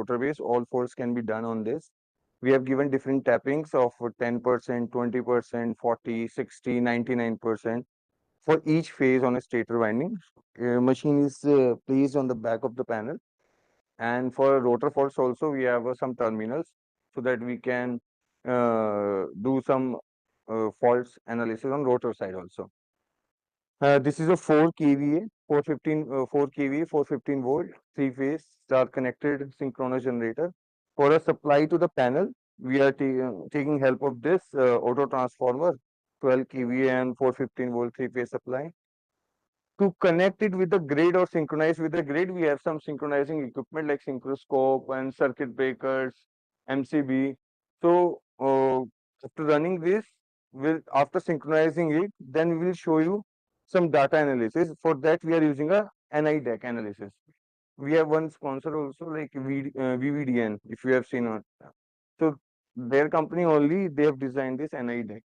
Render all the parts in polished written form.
rotor base. All force can be done on this. We have given different tappings of 10%, 20%, 40, 60, 99% for each phase on a stator winding. Machine is placed on the back of the panel. And for rotor faults also, we have some terminals so that we can do some faults analysis on rotor side also. This is a 4 kVA, 4 kVA, 415 volt, 3-phase star connected synchronous generator. For a supply to the panel, we are taking help of this auto transformer, 12 kVA and 415 volt 3-phase supply. To connect it with the grid or synchronize with the grid, we have some synchronizing equipment like synchroscope and circuit breakers, MCB. So after running this, after synchronizing it, then we will show you some data analysis. For that, we are using a NI deck analysis. We have one sponsor also like VVDN, if you have seen on. So their company only, they have designed this NI deck.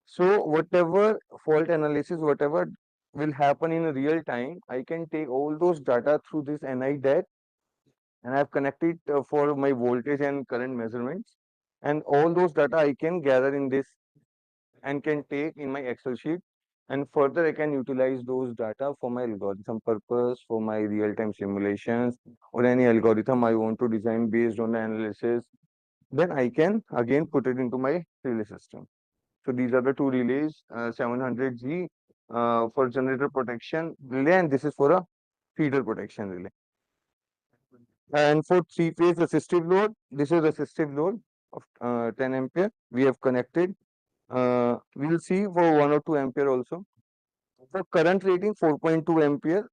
So whatever fault analysis, whatever will happen in real time, I can take all those data through this NI deck, and I've connected for my voltage and current measurements, and all those data I can gather in this and can take in my Excel sheet, and further I can utilize those data for my algorithm purpose, for my real-time simulations, or any algorithm I want to design based on the analysis. Then I can again put it into my relay system. So these are the two relays, 700G for generator protection relay, and this is for a feeder protection relay. And for 3-phase resistive load, this is resistive load of 10 ampere. We have connected. We'll see for 1 or 2 ampere also. For current rating, 4.2 ampere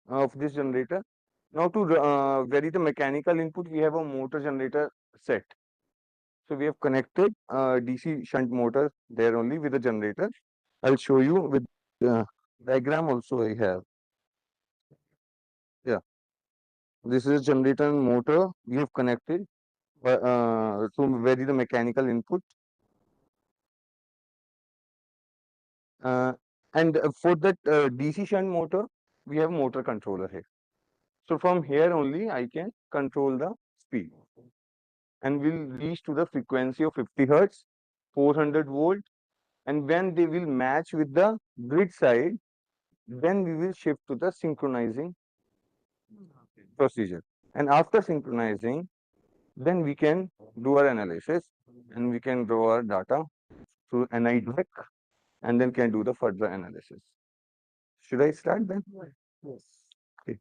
of this generator. Now to vary the mechanical input, we have a motor generator set. So we have connected DC shunt motor there only with the generator. I'll show you with diagram also I have. Yeah, this is a generator and motor we have connected to vary the mechanical input. And for that DC shunt motor, we have motor controller here. So from here only I can control the speed, and we'll reach to the frequency of 50 Hertz, 400 volt. And when they will match with the grid side, then we will shift to the synchronizing procedure. And after synchronizing, then we can do our analysis and we can draw our data through NI deck and then can do the further analysis. Should I start then? Yes. Okay.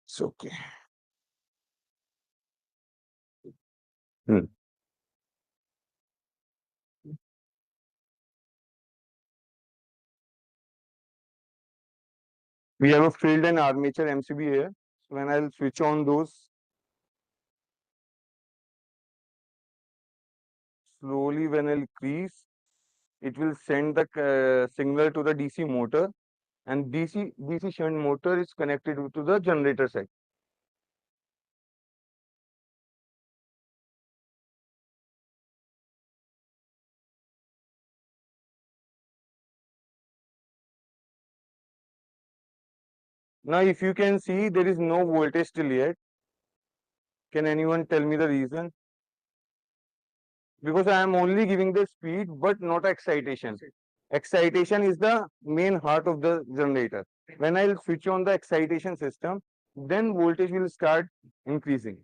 It's okay. Hmm. We have a field and armature MCB here. So when I'll switch on those, slowly when I'll increase, it will send the signal to the DC motor, and DC shunt motor is connected to the generator side. Now, if you can see, there is no voltage till yet. Can anyone tell me the reason? Because I am only giving the speed, but not excitation. Excitation is the main heart of the generator. When I will switch on the excitation system, then voltage will start increasing.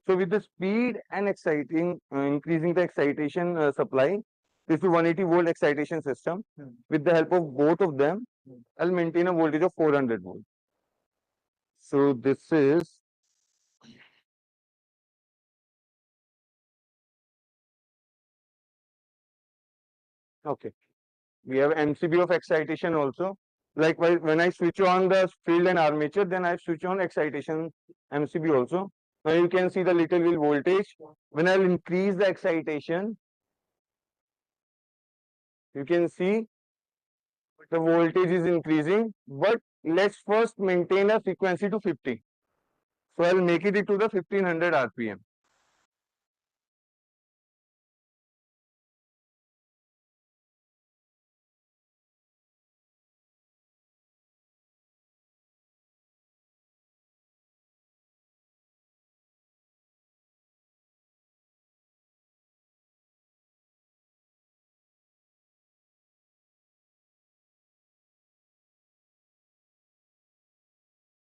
So with the speed and increasing the excitation supply, this is 180 volt excitation system. With the help of both of them, I'll maintain a voltage of 400 volt. So this is okay. We have MCB of excitation also. Likewise, when I switch on the field and armature, then I switch on excitation MCB also. Now you can see the little wheel voltage. When I'll increase the excitation, you can see the voltage is increasing. But let's first maintain a frequency to 50. So I'll make it to the 1500 RPM.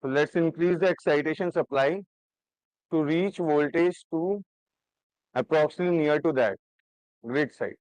So let's increase the excitation supply to reach voltage to approximately near to that grid side.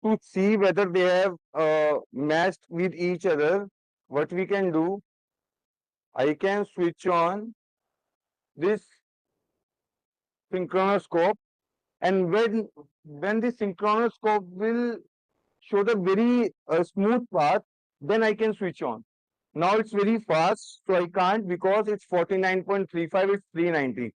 To see whether they have matched with each other, what we can do, I can switch on this synchronoscope, and when the synchronoscope will show the very smooth path, then I can switch on. Now it's very fast, so I can't because it's 49.35, it's 390.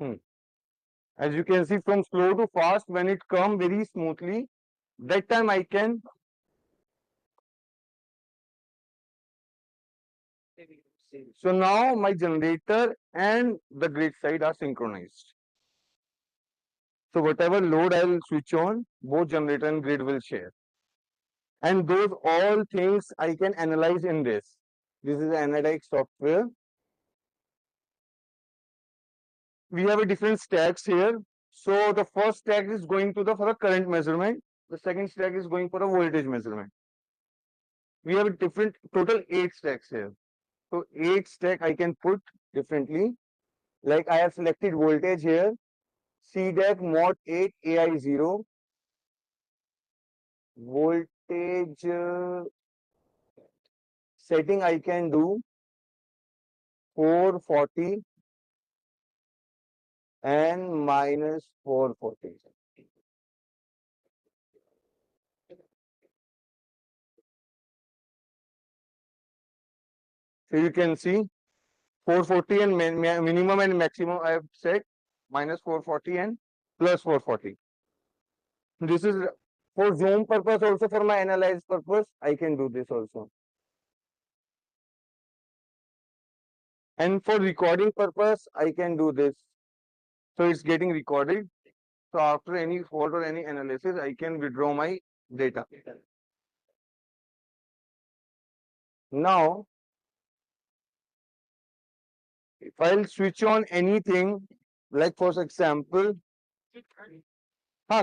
Hmm. As you can see, from slow to fast, when it come very smoothly, that time I can. So now my generator and the grid side are synchronized. So whatever load I will switch on, both generator and grid will share. And those all things I can analyze in this. This is analytic software. We have a different stacks here. So the first stack is going to the for the current measurement. The second stack is going for a voltage measurement. We have a different total 8 stacks here. So 8 stack I can put differently. Like I have selected voltage here. CDAC mod 8 AI0. Voltage setting I can do 440 and minus 440. So you can see 440 and minimum and maximum I have set minus 440 and plus 440. This is for zoom purpose, also for my analyze purpose, I can do this also. And for recording purpose, I can do this. So it's getting recorded. So after any fault or any analysis, I can withdraw my data. Now, if I'll switch on anything, like for example,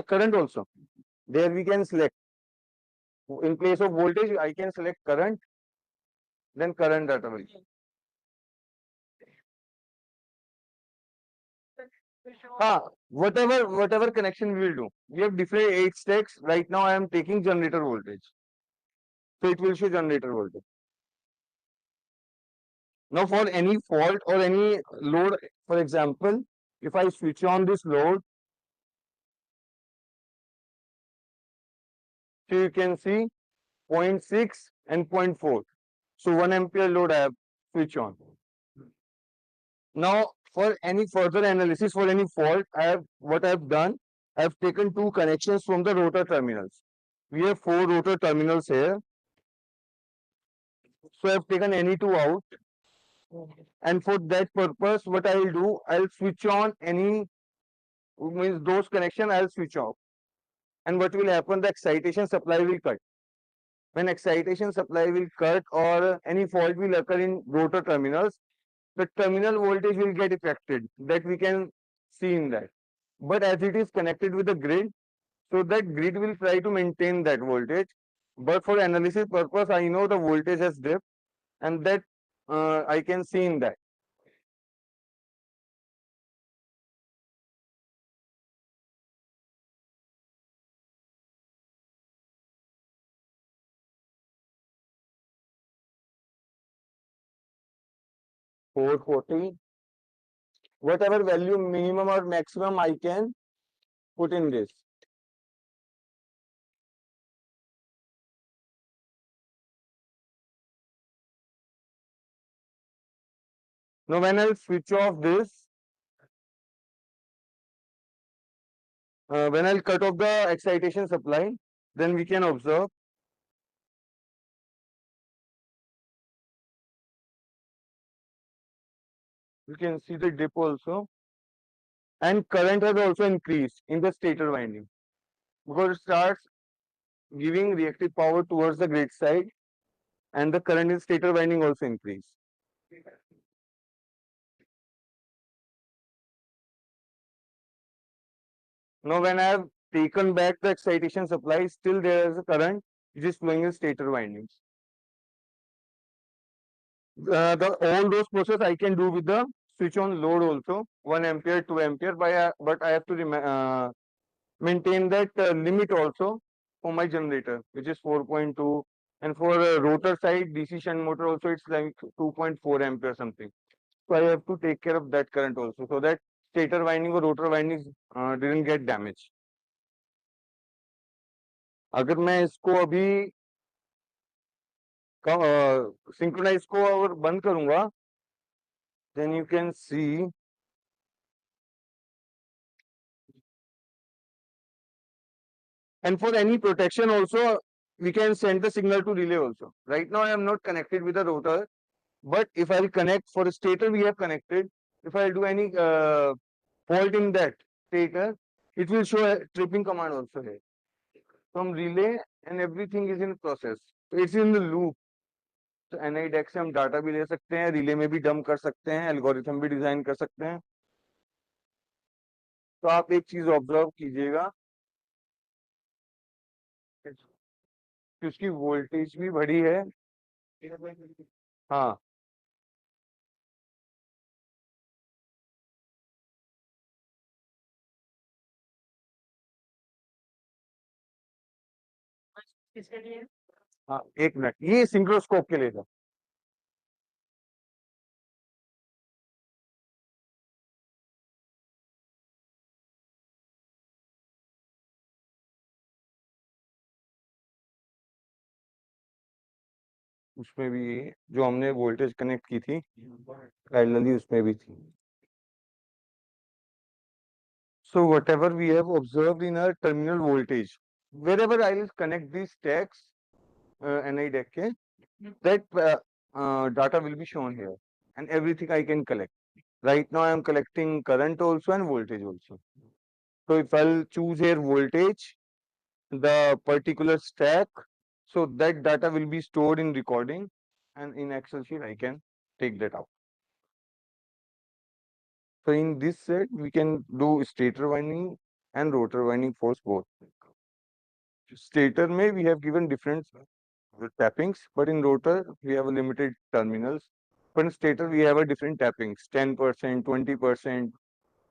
current also. There we can select. In place of voltage, I can select current, then current database. Whatever connection we will do. We have different 8 stacks. Right now I am taking generator voltage. So it will show generator voltage. Now for any fault or any load, for example, if I switch on this load, so you can see 0.6 and 0.4. So 1 ampere load I have switch on. Now for any further analysis for any fault, what I have done, I have taken 2 connections from the rotor terminals. We have 4 rotor terminals here. So I have taken any 2 out. And for that purpose, what I will do, I'll switch on any, means those connection I'll switch off. And what will happen, the excitation supply will cut. When excitation supply will cut or any fault will occur in rotor terminals, the terminal voltage will get affected. That we can see in that. But as it is connected with the grid, so that grid will try to maintain that voltage. But for analysis purpose, I know the voltage has dipped, and that I can see in that. Four 40, whatever value minimum or maximum I can put in this. Now when I'll switch off this, when I'll cut off the excitation supply, then we can observe you can see the dip also, and current has also increased in the stator winding because it starts giving reactive power towards the grid side, and the current in stator winding also increase. Now when I have taken back the excitation supply, still there is a current which is flowing in stator windings. All those process I can do with the switch on load also, 1 ampere, 2 ampere, but I have to maintain that limit also for my generator, which is 4.2, and for rotor side DC shunt motor also it's like 2.4 ampere something. So I have to take care of that current also, so that stator winding or rotor windings didn't get damaged. अगर मैं इसको अभी synchronise को और बंद करूंगा, then you can see and for any protection also we can send the signal to relay also. Right now I am not connected with the rotor, but if I'll connect for the stator we have connected, if I'll do any fault in that stator, it will show a tripping command also here from relay, and everything is in process. So it's in the loop. तो NI deck से हम data भी ले सकते हैं, relay में भी dump कर सकते हैं, एल्गोरिथम भी डिजाइन कर सकते हैं. तो आप एक चीज ऑब्जर्व कीजिएगा कि उसकी वोल्टेज भी बढ़ी है. हाँ, किसके लिए? हाँ, एक मिनट, ये सिंक्रोस्कोप के लिए था. उसमें भी जो हमने वोल्टेज कनेक्ट की थी पैरेलली उसमें भी थी. So whatever we have observed in our terminal voltage, wherever I will connect these stacks, NI deck, that data will be shown here, and everything I can collect. Right now I am collecting current also and voltage also. So if I'll choose here voltage, the particular stack, so that data will be stored in recording, and in Excel sheet I can take that out. So in this set we can do stator winding and rotor winding force both. Stator may we have given different tappings, but in rotor we have a limited terminals. But in stator we have a different tappings: 10%, 20%,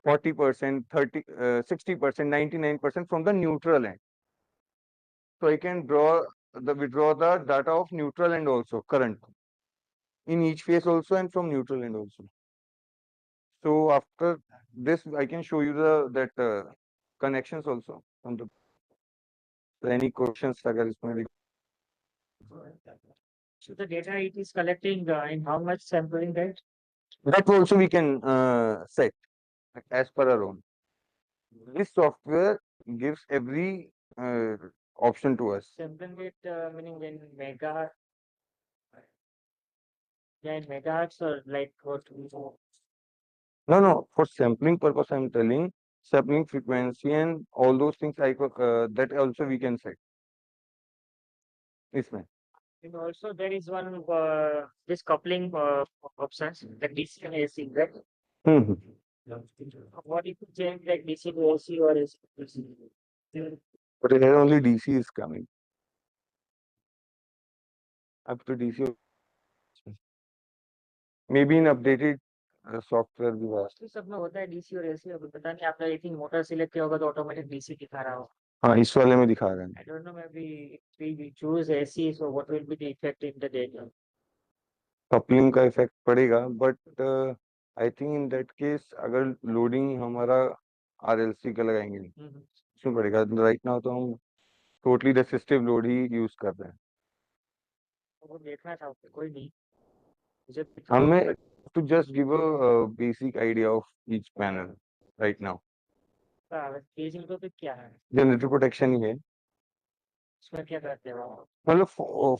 40%, 30, 60%, 99% from the neutral end. So I can withdraw the data of neutral end also, current in each phase also, and from neutral end also. So after this I can show you that connections also on the. So any questions अगर इसमें. So the data it is collecting in how much sampling rate? That also we can set as per our own. This software gives every option to us. Sampling rate meaning in megahertz. Yeah, in megahertz or like what? No, for sampling purpose I'm telling, sampling frequency and all those things that also we can set. इसमें. And also there is one this coupling options, the DC and AC, right? Hmm. What if you change like DC to AC or AC to DC? But here only DC is coming. Up to DC. maybe in updated software भी हुआ। तो सब में होता है DC और AC, अभी पता नहीं आपने आई थिंक मोटर सिलेक्ट किया होगा तो ऑटोमेटिक डीसी दिखा रहा हो। हाँ इस वाले में दिखा रहा है। I don't know, maybe if we choose AC, so what will be the effect in the data? Coupling का इफेक्ट पड़ेगा, but I think in that case अगर लोडिंग हमारा आरएलसी का लगाएंगे उसमें पड़ेगा। राइट नाउ तो हम टोटली रेसिस्टिव लोड ही यूज कर रहे हैं। वो देखना था, कोई नहीं, मुझे हमें to just give a basic idea of each panel right now. Paging तो क्या है, जनरेटर प्रोटेक्शन ही है, उसमें क्या करते हो आप? मतलब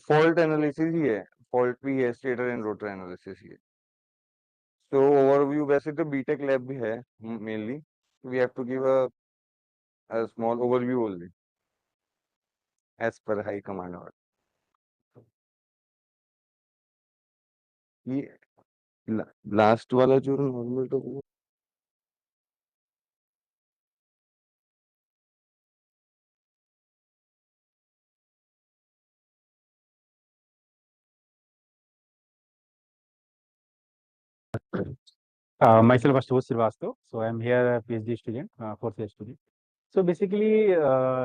फॉल्ट एनालिसिस ही है, फॉल्ट भी है, स्टेटर एंड रोटर एनालिसिस ही है। तो ओवरव्यू वैसे तो बीटेक लैब भी है mainly, we have to give a small overview only as per high command order. ये लास्ट वाला जो नॉर्मल तो वो Myself, Ashtosh Srivastava. So I'm here a PhD student, fourth year student. So basically,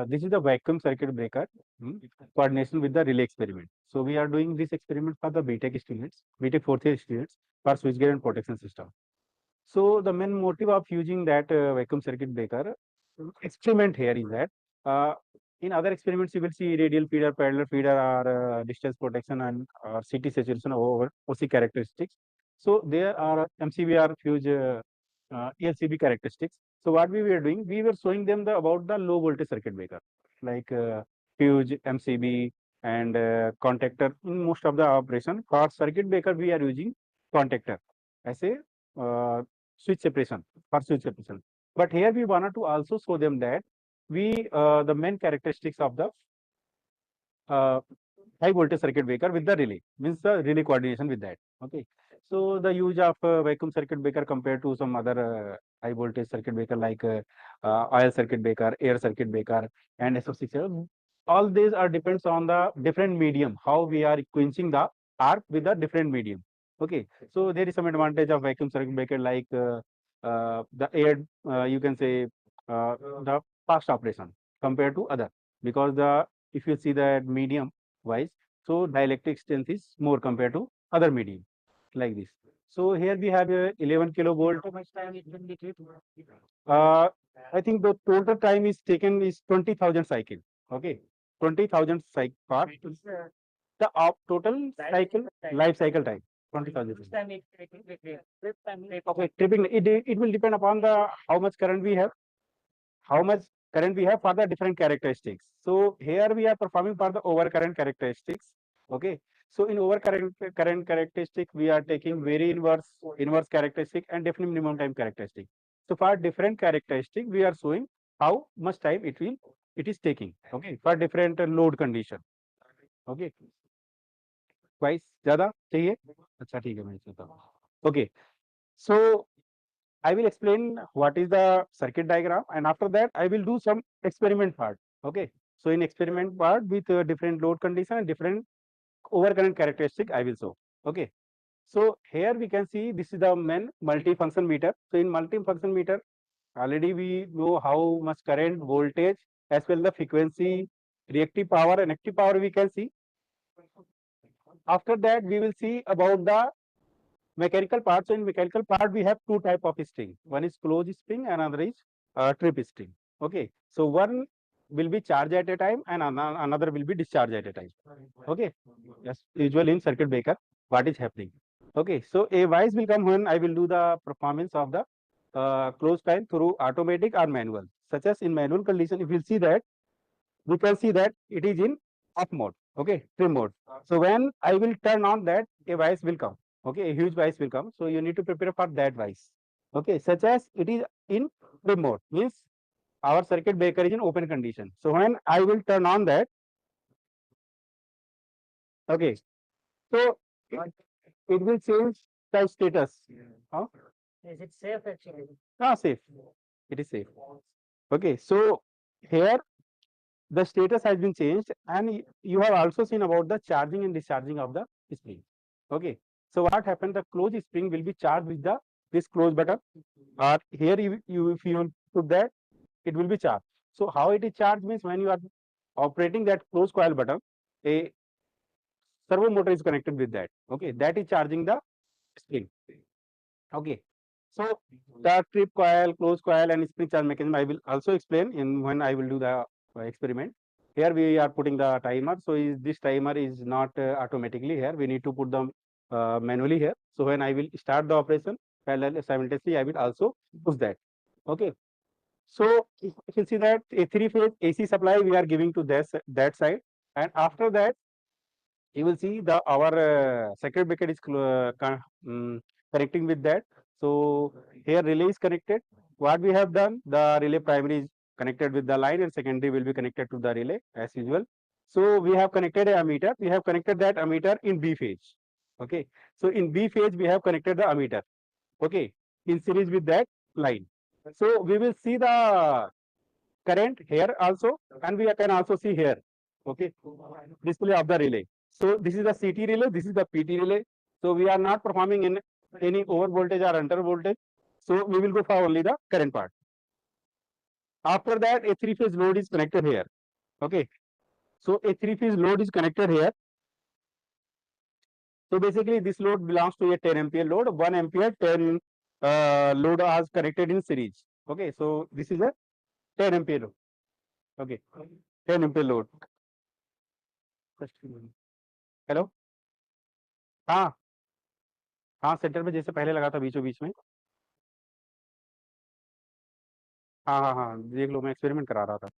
this is the vacuum circuit breaker coordination with the relay experiment. So we are doing this experiment for the BTech students, BTech fourth year students for switchgear and protection system. So the main motive of using that vacuum circuit breaker experiment here is that in other experiments you will see radial feeder, parallel feeder, or distance protection and CT saturation over OC characteristics. So there are MCB or fuse ELCB characteristics. So what we were doing, we were showing them about the low voltage circuit breaker like fuse, MCB, and contactor. In most of the operation for circuit breaker we are using contactor as a switch separation for switch separation. But here we wanted to also show them that we the main characteristics of the high voltage circuit breaker with the relay means the relay coordination with that. Okay, so the use of vacuum circuit breaker compared to some other high voltage circuit breaker like oil circuit breaker, air circuit breaker, and SF6. All these are depends on the different medium how we are quenching the arc with the different medium. Okay, so there is some advantage of vacuum circuit breaker like the air you can say the fast operation compared to other because the if you see that medium wise, so dielectric strength is more compared to other medium like this. So here we have a 11 kilovolt. How much time it will be take? I think the total time is taken is 20,000 cycle. Okay, 20,000 cycle part. The total cycle life cycle time 20,000. Which time it take? Okay, tripping it will depend upon the how much current we have, how much current we have for the different characteristics. So here we are performing for the overcurrent characteristics. Okay. So in overcurrent characteristic, we are taking very inverse characteristic and definite minimum time characteristic. So for different characteristic, we are showing how much time it is taking. Okay. For different load condition. Okay. Twice ज़्यादा चाहिए? अच्छा ठीक है मैं चलता हूँ. Okay. So I will explain what is the circuit diagram and after that I will do some experiment part. Okay. So in experiment part with different load condition and different overcurrent characteristic I will show. Okay. So here we can see this is the main multifunction meter. So in multifunction meter already we know how much current, voltage as well the frequency, reactive power and active power we can see. After that we will see about the mechanical part. So in mechanical part we have two type of string. One is closed string and another is trip string. Okay, so one will be charged at a time and another will be discharged at a time. Okay, yes, usually in circuit breaker what is happening. Okay, so a wise will come when I will do the performance of the closed time through automatic or manual. Such as in manual condition if you see that we can see that it is in off mode. Okay, trim mode. So when I will turn on that a wise will come. Okay, a huge vice will come. So you need to prepare for that vice. Okay, such as it is in trim mode means our circuit breaker is in open condition. So when I will turn on that, okay, so it will change the status. Huh? Is it safe actually? Safe. It is safe. Okay, so here the status has been changed and you have also seen about the charging and discharging of the spring. Okay, So what happened? The close spring will be charged with the this close button, or here if you will put that, it will be charged. So how it is charged means when you are operating that close coil button, a servo motor is connected with that. Okay, that is charging the spring. Okay, so the trip coil, close coil, and spring charge mechanism I will also explain in when I will do the experiment. Here we are putting the timer. So this timer is not automatically here. We need to put them manually here. So when I will start the operation, parallel simultaneously I will also push that. Okay. So if you see that a three-phase AC supply we are giving to that side, and after that you will see the our circuit breaker is connecting with that. So here relay is connected. What we have done, the relay primary is connected with the line and secondary will be connected to the relay as usual. So we have connected a ammeter. We have connected that ammeter in B phase. Okay. So in B phase we have connected the ammeter. Okay. In series with that line. So we will see the current here also, and we can also see here. Okay. Display of the relay. So this is the CT relay, this is the PT relay. So we are not performing in any over voltage or under voltage. So we will go for only the current part. After that, a three-phase load is connected here. Okay. So a three-phase load is connected here. So basically, this load belongs to a 10 ampere load. 1 ampere 10 load is connected in series. Okay. So this is a 10 ampere load. Okay. 10 ampere load. Hello हाँ हाँ centre में जैसे पहले लगा था बीचों बीच में हाँ हाँ हाँ देख लो मैं एक्सपेरिमेंट करा रहा था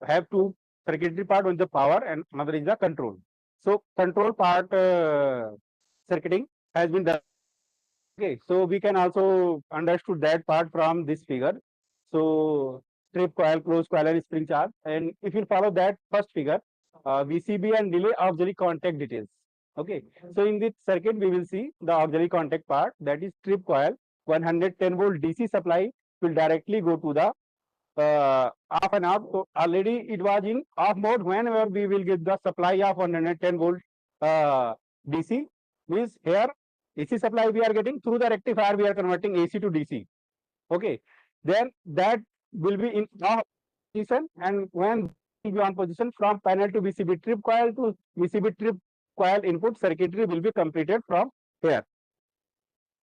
have two circuitry part, one is the power and another is the control. So control part circuiting has been done. Okay, so we can also understood that part from this figure. So strip coil, closed coil, and spring charge. And if you follow that first figure, VCB and relay auxiliary contact details. Okay, so in this circuit we will see the auxiliary contact part, that is strip coil. 110 volt DC supply will directly go to the off and off. So already it was in off mode. Whenever we will get the supply of 110 volt DC, means here AC supply we are getting through the rectifier, we are converting AC to DC. Okay, then that will be in off position, and when will be on position, from panel to VCB trip coil to VCB trip coil input circuitry will be completed from here.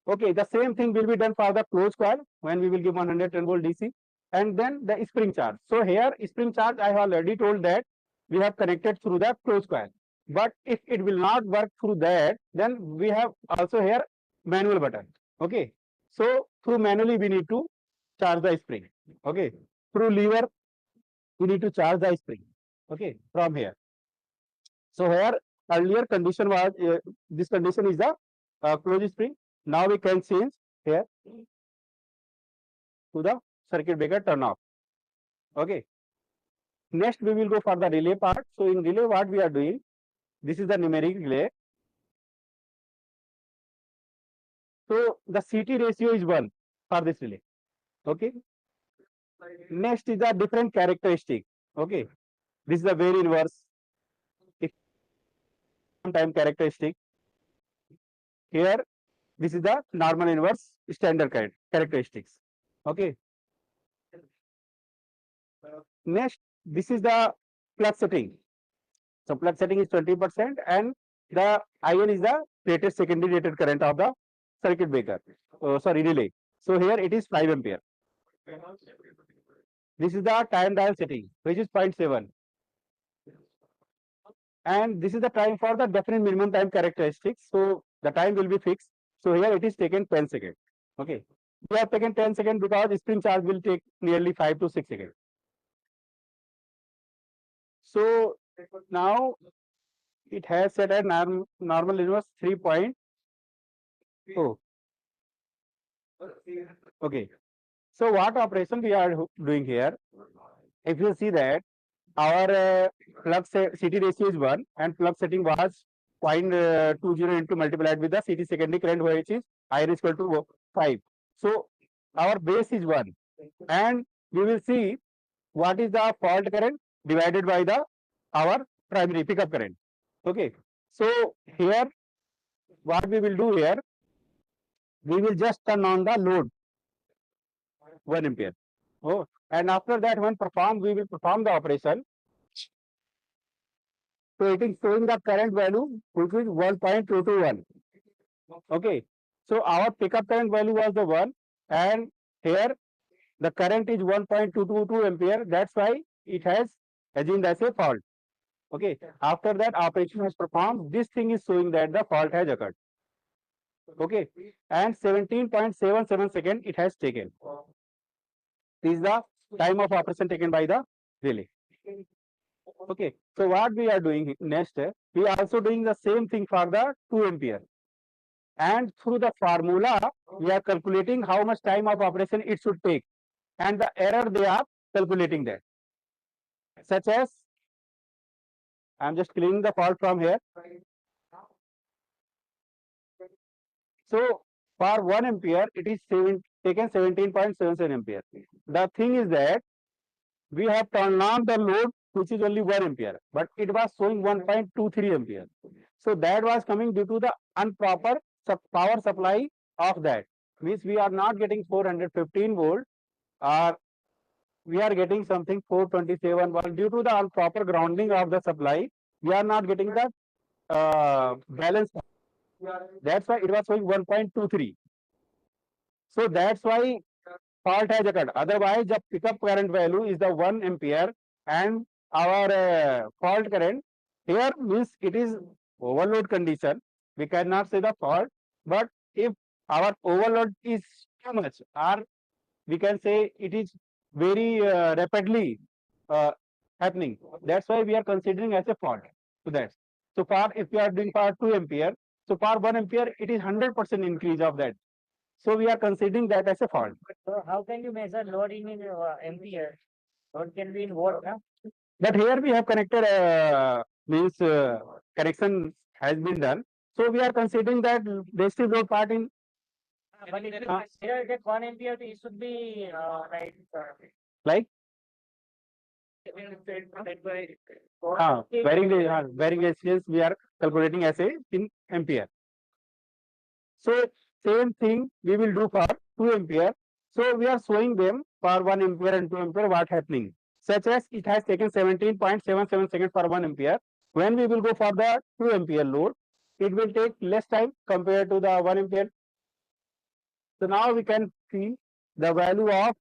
Okay, the same thing will be done for the closed coil when we will give 110 volt DC, and then the spring charge. So here spring charge I have already told that we have connected through the closed coil. But if it will not work through that, then we have also here manual button. Okay, so through manually we need to charge the spring. Okay, through lever we need to charge the spring. Okay, from here. So here earlier condition was this condition is the closed spring. Now we can change here to the circuit breaker turn off. Okay. Next we will go for the relay part. So in relay what we are doing, this is the numeric relay. So the CT ratio is 1 for this relay. Okay. Next is the different characteristic. Okay. This is the very inverse time characteristic. Here this is the normal inverse standard characteristics. Okay. Next, this is the plug setting. So plug setting is 20%, and the IN is the rated secondary rated current of the circuit breaker. Sorry, relay. So here it is 5 ampere. This is the time dial setting, which is 0.7. And this is the time for the definite minimum time characteristics. So the time will be fixed. So here it is taken 10 seconds. Okay. We have taken 10 seconds because spring charge will take nearly 5 to 6 seconds. So now it has set at normal inverse 3.0. Okay. So what operation we are doing here? If you see that our plug CT ratio is 1 and plug setting was 0.20 into multiplied with the CT secondary current, which is I is equal to 5. So our base is 1, and we will see what is the fault current divided by the our primary pickup current. Okay. So here what we will do here, we will just turn on the load 1 ampere. Oh, and after that when we will perform the operation. So it is showing the current value which is 1.221. Okay. So our pickup current value was the 1, and here the current is 1.222 ampere. That's why it has assumed as a fault. Okay. After that operation was performed, this thing is showing that the fault has occurred. Okay. And 17.77 seconds it has taken. This is the time of operation taken by the relay. Okay. So what we are doing next, we are also doing the same thing for the 2 ampere. And through the formula, we are calculating how much time of operation it should take. And the error they are calculating that. Such as, I am just cleaning the fault from here. So for 1 ampere, it is taken 17.77 ampere. The thing is that we have turned on the load which is only 1 ampere, but it was showing 1.23 ampere. So that was coming due to the improper power supply of that. Means we are not getting 415 volt, or we are getting something 427 volt. Due to the improper grounding of the supply, we are not getting the balance. That's why it was showing 1.23. So that's why fault has occurred. Otherwise, the pickup current value is the 1 ampere, and our fault current here means it is overload condition. We cannot say the fault, but if our overload is too much, or we can say it is very rapidly happening, that's why we are considering as a fault to that. So far, if we are doing for 2 ampere, so for 1 ampere, it is 100% increase of that. So we are considering that as a fault. So how can you measure load in ampere? Load can be in watt, huh? But here we have connected, means connection has been done. So we are considering that resistive load part in. But if you consider that 1 ampere, it should be Like varying resistance we are calculating as a in ampere. So same thing we will do for 2 ampere. So we are showing them for 1 ampere and 2 ampere what happening. Such as it has taken 17.77 seconds for 1 ampere. When we will go for the 2 ampere load, it will take less time compared to the 1 ampere. So now we can see the value of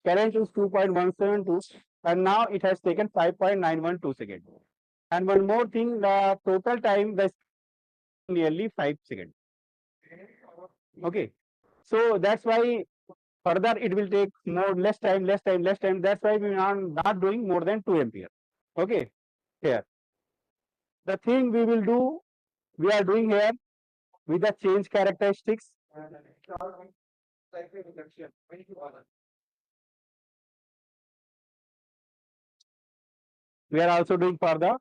current is 2.172, and now it has taken 5.912 seconds. And one more thing, the total time is nearly 5 seconds. Okay. So that's why further it will take less time. That's why we are not doing more than 2 ampere. Okay. Here. The thing we will do, we are doing here with the change characteristics. We are also doing for the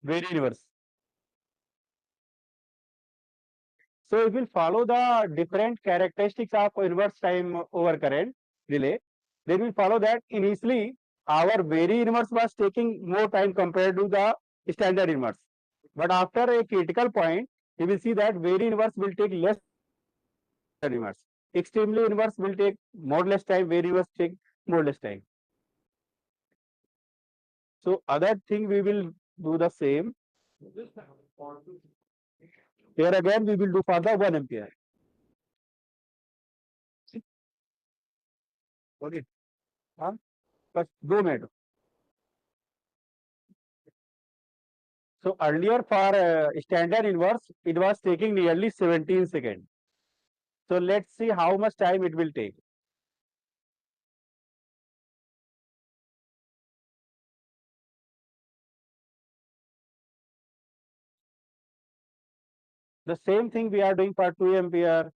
vary inverse. So if we follow the different characteristics of inverse time over current relay, then we follow that initially our vary inverse was taking more time compared to the standard inverse. But after a critical point, we will see that vary inverse will take less inverse. Extremely inverse will take more less time, vary inverse take more less time. So other thing we will do the same. Here again we will do for the 1 ampere. Okay. But 2 minutes. So earlier for standard inverse, it was taking nearly 17 seconds. So let's see how much time it will take. The same thing we are doing for 2 ampere.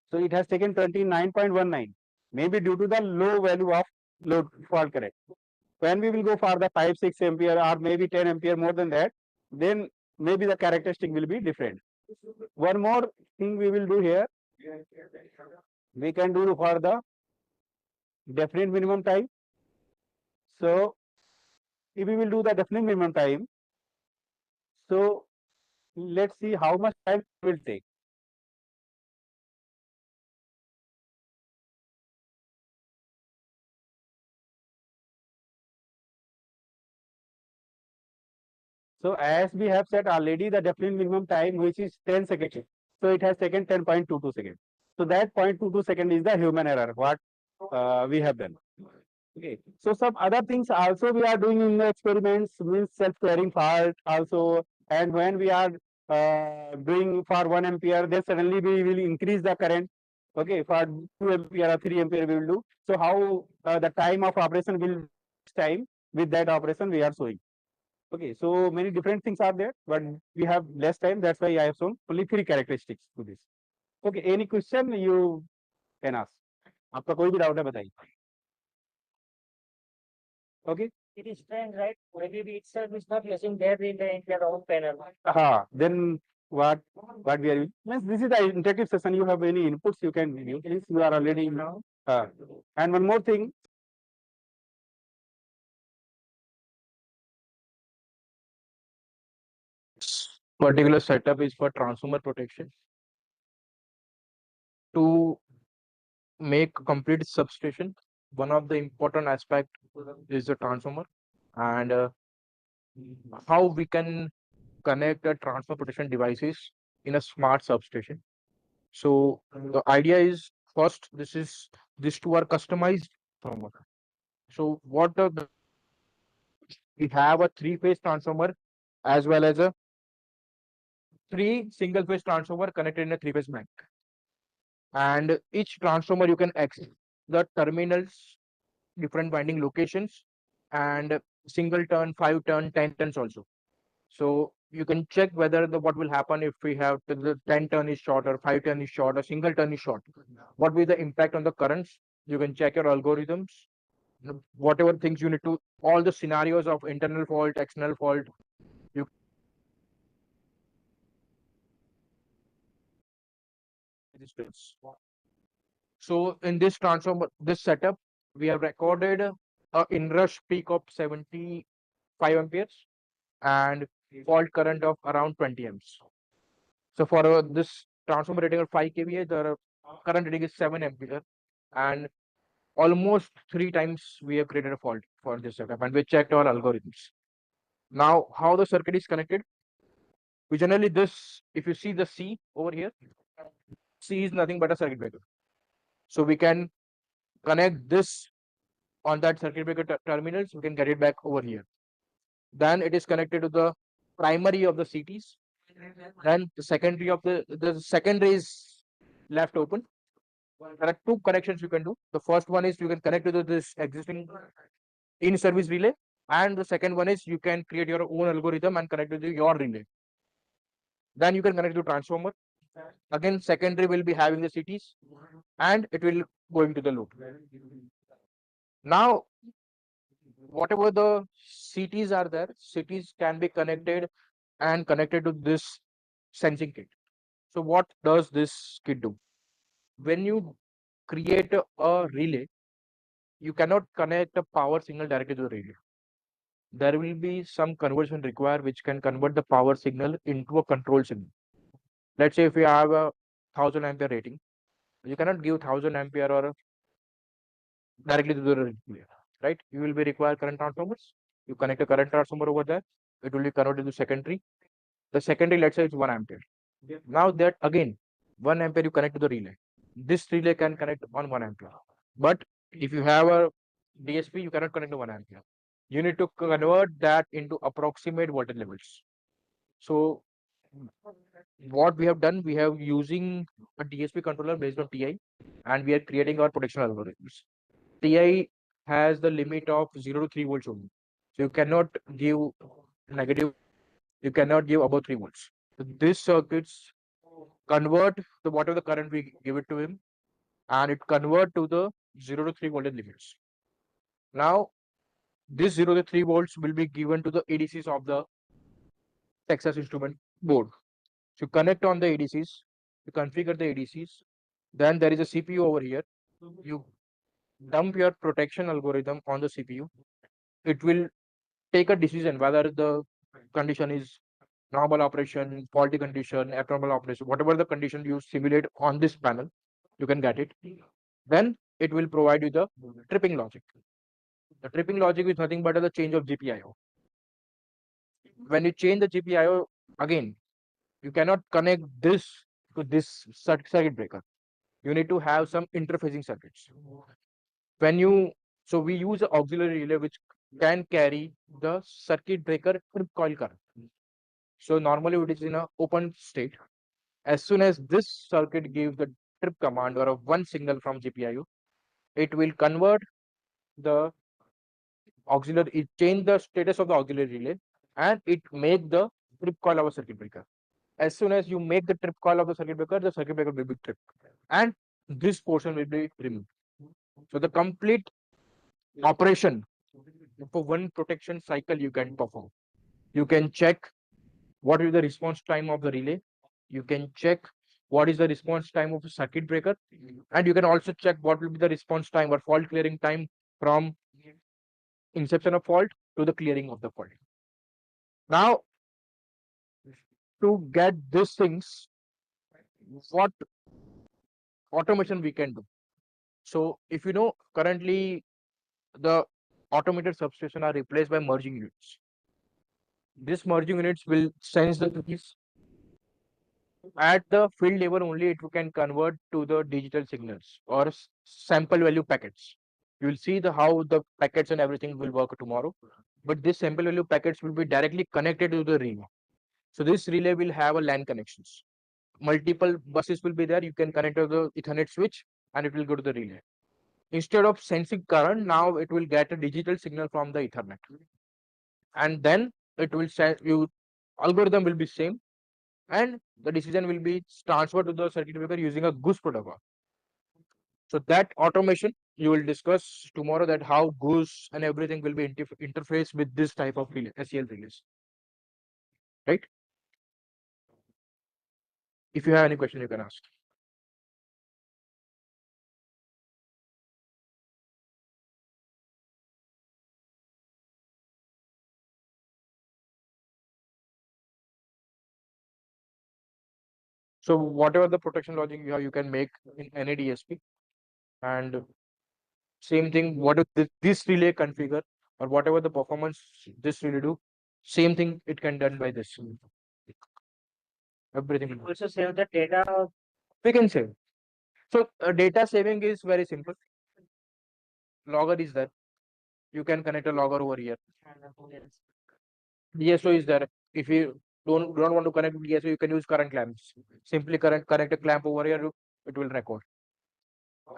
So it has taken 29.19. Maybe due to the low value of load fault current. When we will go for the 5, 6 ampere or maybe 10 ampere more than that, then maybe the characteristic will be different. One more thing we will do here, we can do for the definite minimum time. So if we will do the definite minimum time, so let's see how much time it will take. So as we have said already, the definite minimum time, which is 10 seconds. So it has taken 10.22 seconds. So that 0.22 second is the human error, what we have done. Okay. So some other things also we are doing in the experiments, means self-clearing fault also. And when we are doing for 1 ampere, then suddenly we will increase the current. Okay, for 2 ampere or 3 ampere we will do. So how the time of operation will time with that operation we are showing. Okay, so many different things are there, but we have less time. That's why I have shown only 3 characteristics to this. Okay, any question you can ask. आपका कोई भी doubt है बताइए. Okay. It is strange, right? Maybe itself is not using their relay in their own panel. Then what we are means this is the interactive session. You have any inputs you can give. Please, you are already now. And one more thing. Particular setup is for transformer protection. To make complete substation, one of the important aspect is the transformer, and how we can connect the transfer protection devices in a smart substation. So the idea is, first, these two are customized transformer. So we have a 3-phase transformer as well as a 3 single-phase transformer connected in a 3-phase bank. And each transformer you can access the terminals, different winding locations, and single turn, 5 turn, 10 turns also. So you can check whether what will happen if we have the 10 turn is short or 5 turn is short or single turn is short. What will be the impact on the currents? You can check your algorithms, whatever things you need to, all the scenarios of internal fault, external fault. So in this transformer, this setup, we have recorded a inrush peak of 75 amperes and fault current of around 20 amps. So for this transformer rating of 5 kVA, the current rating is 7 ampere, and almost 3 times we have created a fault for this setup, and we checked all algorithms. Now, how the circuit is connected? We generally if you see the C over here, C is nothing but a circuit breaker. So we can connect this on that circuit breaker terminals, we can get it back over here. Then it is connected to the primary of the CTs. Then the secondary of the secondary is left open. There are 2 connections you can do. The first one is you can connect to this existing in-service relay, and the second one is you can create your own algorithm and connect to your relay. Then you can connect to transformer. Again, secondary will be having the CTs, and it will going to the loop. Now, whatever the CTs are there, CTs can be connected and connected to this sensing kit. So what does this kit do? When you create a relay, you cannot connect a power signal directly to the relay. There will be some conversion required which can convert the power signal into a control signal. Let's say if you have a 1000 ampere rating, you cannot give 1000 ampere or directly to the relay, right? You will be required current transformers. You connect a current transformer over there, it will be converted to secondary. The secondary, let's say it's 1 ampere. Now that again, 1 ampere you connect to the relay. This relay can connect on 1 ampere. But if you have a DSP, you cannot connect to 1 ampere. You need to convert that into approximate voltage levels. So what we have done, we have using a DSP controller based on TI, and we are creating our protection algorithms. TI has the limit of 0 to 3 volts only. So you cannot give negative, you cannot give above 3 volts. So these circuits convert the whatever the current we give it to him, and it convert to the 0 to 3 voltage limits. Now, this 0 to 3 volts will be given to the ADCs of the Texas Instrument board. So connect on the ADCs, you configure the ADCs, then there is a CPU over here. You dump your protection algorithm on the CPU. It will take a decision whether the condition is normal operation, faulty condition, abnormal operation, whatever the condition you simulate on this panel, you can get it. Then it will provide you the tripping logic. The tripping logic is nothing but the change of GPIO. When you change the GPIO, again, you cannot connect this to this circuit breaker. You need to have some interfacing circuits. When you, so we use an auxiliary relay which can carry the circuit breaker trip coil current. So normally it is in an open state. As soon as this circuit gives the trip command or a one signal from GPIO, it will convert the auxiliary, it change the status of the auxiliary relay and it make the trip coil of a circuit breaker. As soon as you make the trip coil of the circuit breaker will be tripped and this portion will be removed. So the complete operation for one protection cycle you can perform. You can check what is the response time of the relay. You can check what is the response time of a circuit breaker. And you can also check what will be the response time or fault clearing time from inception of fault to the clearing of the fault. Now, to get these things, what automation we can do? So if you know, currently the automated substation are replaced by merging units. These merging units will sense the cookies. At the field level only, it can convert to the digital signals or sample value packets. You will see the how the packets and everything will work tomorrow. But this sample value packets will be directly connected to the relay. So this relay will have a LAN connections. Multiple buses will be there. You can connect to the Ethernet switch and it will go to the relay. Instead of sensing current, now it will get a digital signal from the Ethernet. And then it will send you, algorithm will be same and the decision will be transferred to the circuit breaker using a goose protocol. So that automation you will discuss tomorrow, that how goose and everything will be interface with this type of relay, SEL relays, right? If you have any question, you can ask. So whatever the protection logic you have, you can make in any DSP. And same thing, what if this relay configure or whatever the performance this relay do, same thing it can done by this. Everything Also save the data. we can save. So data saving is very simple. Logger is there. You can connect a logger over here. DSO is there. If you don't want to connect DSO, you can use current clamps. Simply connect a clamp over here, it will record.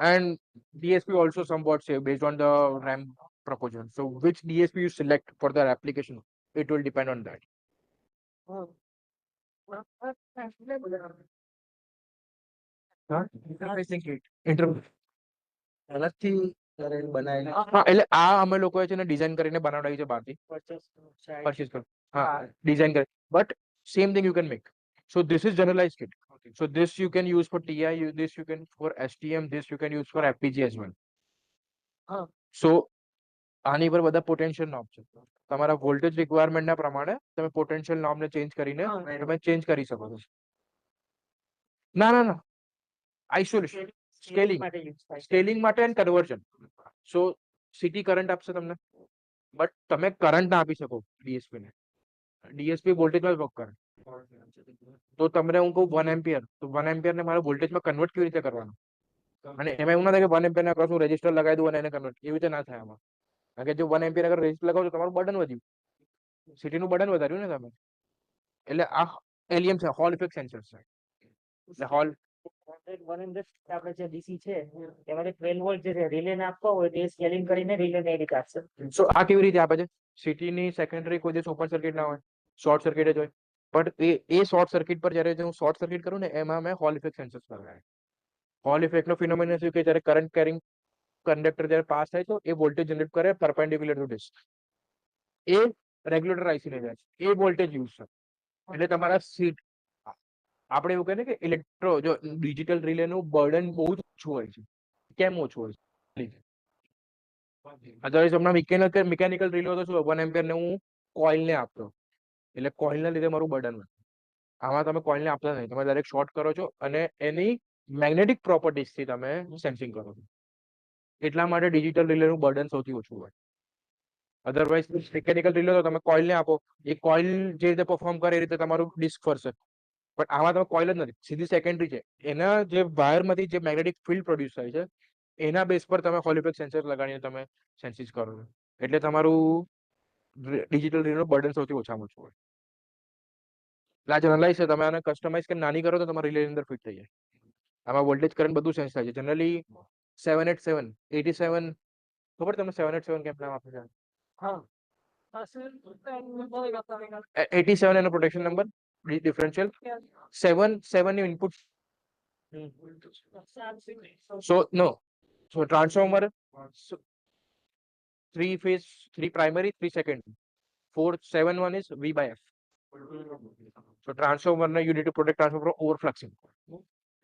And DSP also somewhat save based on the RAM proportion. So which DSP you select for the application, it will depend on that. Interfacing kit. અલગથી બનાવેલી હા એટલે આ અમે લોકોએ છે ને design કરીને બનાવડાવી છે બહારથી પરચેસ કરો હા ડિઝાઇન કરે but same thing you can make so this is generalized kit. So this you can use for TI, this you can for STM, this you can use for FPG as well. So આની પર બધા potential knob છે. તમારા voltage requirement ના પ્રમાણે તમે potential knob ને change કરીને તમે ચેન્જ કરી શકો છો. ના ના ના આઇસોલેશન સ્કેલિંગ માટે and conversion. So city current આપશે તમને બટ તમે કરંટ ના આપી શકો ડીએસપી ને. ડીએસપી વોલ્ટેજમાં જ વર્ક કરે. તો તમને હું કહું 1 એમ્પિયર, તો 1 એમ્પિયર ને મારે વોલ્ટેજમાં કન્વર્ટ કેવી રીતે કરવાનું? અને એમાં એવું ના થાય કે 1 એમ્પિયર ના ક્રોસ હું રેજિસ્ટર લગાવી દઉં અને એને કન્વર્ટ, એવી રીતે ના થાય આમાં. કારણ કે જો 1 એમ્પિયર અગર રેજિસ્ટર લગાવો તો તમારું બર્ડન વધ્યું, સિટીનું બર્ડન વધાર્યું ને તમે. એટલે આ એલિયમ છે, હોલ ઇફેક્ટ સેન્સર છે. એટલે હોલ 100 આપણે જે ડીસી છે એમાંથી 12 વોલ્ટ જે રિલે ને આપવા હોય તે સ્કેલિંગ કરીને રિલે ને એડિટ આપશે. સો આ કેવી રીતે આપે છે? સિટીની સેકન્ડરી કોઈ દિવસ ઓપન સર્કિટ ના હોય, શોર્ટ સર્કિટ જ હોય. બટ એ શોર્ટ સર્કિટ પર જ્યારે હું શોર્ટ સર્કિટ કરું ને એમાં મેં હોલ ઇફેક્ટ સેન્સર્સ લગાવ્યા. હોલ ઇફેક્ટ નો ફિનોમિનન શું કે જ્યારે કરંટ કેરિંગ કંડક્ટર જ્યારે પાસ થાય તો એ વોલ્ટેજ જનરેટ કરે પરપેન્ડિક્યુલર ટુ ડિસ્ક. એ રેગ્યુલેટર આઈસી ને જાય છે, એ વોલ્ટેજ યુઝ છે. એટલે તમારા સીટ આપણે એવું કહીએ ને કે ઇલેક્ટ્રો જો ડિજિટલ રિલે નું બર્ડન બહુ જ ઓછું હોય છે. કેમ ઓછું હોય છે? અદરવાઇઝ હમણાં મિકેનિકલ રિલે તો શું 1 એમ્પિયર ને હું કોઇલને આપતો, એટલે કોઇલના લીધે મારું બર્ડન હોય. આમાં તમે કોઇલને આપતા નહીં, તમે ડાયરેક્ટ શોર્ટ કરો છો અને એની મેગ્નેટિક પ્રોપર્ટીઝ થી તમે સેન્સિંગ કરો છો. એટલા માટે ડિજિટલ રિલે નું બર્ડન સૌથી ઓછું હોય. અદરવાઇઝ મિકેનિકલ રિલે તો તમે કોઇલને આપો, એ કોઇલ જે રીતે પરફોર્મ કરે એ રીતે તમારું ડિસ્ક ફરશે. પણ આમાં તમે કોઇલ જ નથી, સીધી સેકન્ડરી છે. એના જે વાયરમાંથી જે મેગ્નેટિક ફિલ્ડ પ્રોડ્યુસ થાય છે એના બેઝ પર તમે હોલિફેક સેન્સર લગાડીને તમે સેન્સિસ કરો છો. એટલે તમારું ડિજિટલ રિલેનું બર્ડન સૌથી ઓછામાં ઓછું હોય. એટલે આ જનરલાઇઝ છે, તમે આને કસ્ટમાઇઝ કરીને નાની કરો તો તમારા રિલે અંદર ફિટ થઈ જાય. આમાં વોલ્ટેજ કરંટ બધું સેન્સ થાય છે. જનરલી 787 87 ખબર તમને 787 કેમ નામ આપે છે? હા 87 એનો પ્રોટેક્શન નંબર ડિફરન્શિયલ 7 ની input. So no, so transformer, three phase, three primary, three secondary. 471 is V by F. So transformer you need to protect transformer from overfluxing.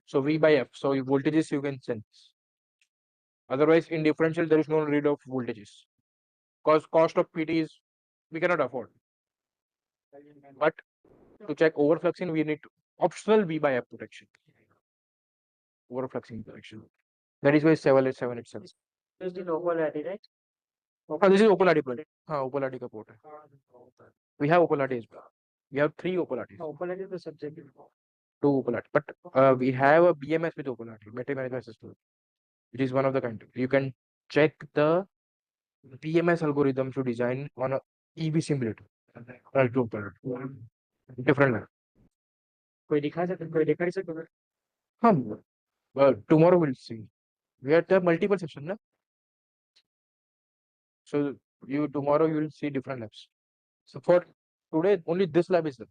So V by F. So voltages you can sense. Otherwise, in differential there is no read of voltages. Because cost of PT is we cannot afford. But to check overfluxing, we need optional V by F protection. Overfluxing protection. That is why 787. This is overlapping, right? This is Opalati port. Opalati ka port hai. We have Opalati as well. We have 3 Opalatis. Overlapping the subject. 2 Opalati. But we have a BMS with Opalati, battery management system, which is one of the kind. You can check the BMS algorithm to design on a EV simulator. Different level. कोई दिखा सकते, कोई दिखा सकते? Tomorrow we'll see. We have the multiple sessions, na? So tomorrow you will see different labs. So for today, only this lab is there.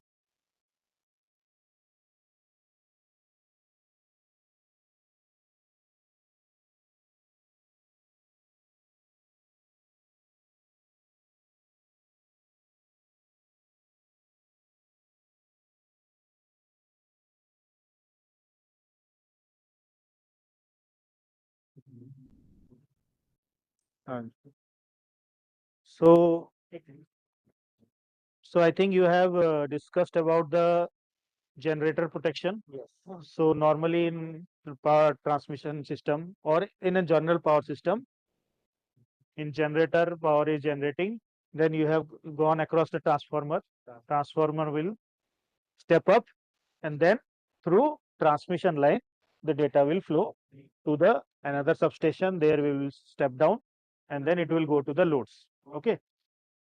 So, I think you have discussed about the generator protection. Yes. So normally in power transmission system or in a general power system, in generator power is generating, then you have gone across the transformer. Transformer will step up, and then through transmission line the data will flow to the another substation. There we will step down, and then it will go to the loads. Okay.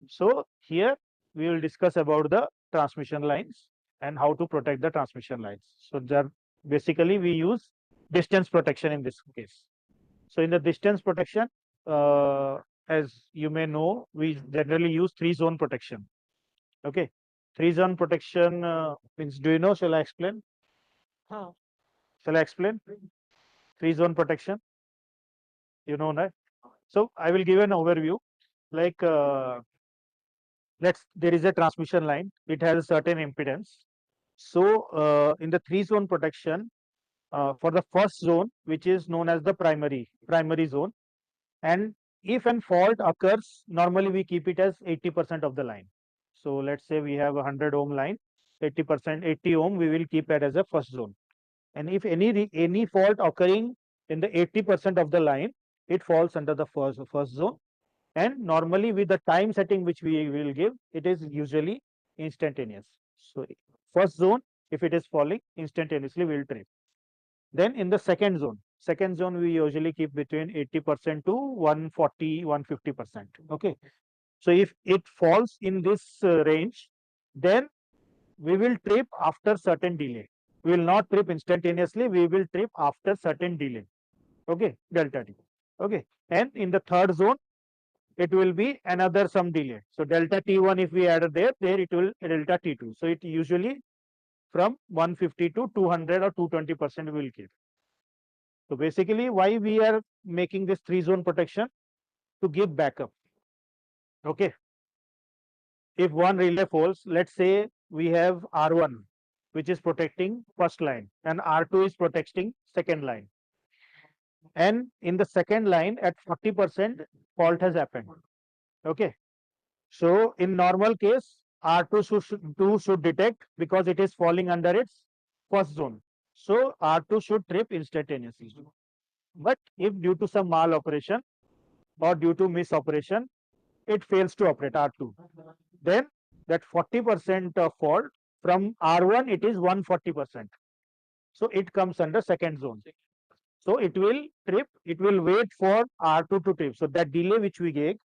So here we will discuss about the transmission lines and how to protect the transmission lines. So there basically we use distance protection in this case. So in the distance protection, as you may know, we generally use 3-zone protection. Okay, 3-zone protection means, do you know? Shall I explain? Huh. Shall I explain? 3-zone protection. You know, right? So I will give an overview. Like there is a transmission line. It has a certain impedance. So in the 3-zone protection, for the first zone, which is known as the primary zone, and if an fault occurs, normally we keep it as 80% of the line. So let's say we have a 100 ohm line, 80%, 80 ohm, we will keep it as a first zone. And if any fault occurring in the 80% of the line, it falls under the first zone. And normally with the time setting which we will give, it is usually instantaneous. So first zone, if it is falling, instantaneously we will trip. Then in the second zone we usually keep between 80% to 140, 150%. Okay. So if it falls in this range, then we will trip after certain delay. We will not trip instantaneously, we will trip after certain delay. Okay, delta T. Okay. And in the third zone, it will be another some delay. So delta T1, if we add there it will delta T2. So it usually from 150 to 200 or 220% we will keep. So basically, why we are making this 3-zone protection? To give backup. Okay. If one relay fails, let's say we have R1, which is protecting first line, and R2 is protecting second line. And in the second line, at 40%, fault has happened. Okay. So in normal case, R2 should detect because it is falling under its first zone. So R2 should trip instantaneously. But if due to some mal-operation or due to misoperation, it fails to operate R2, then that 40% of fault from R1, it is 140%. So it comes under second zone. So it will trip, it will wait for R2 to trip. So that delay which we gave,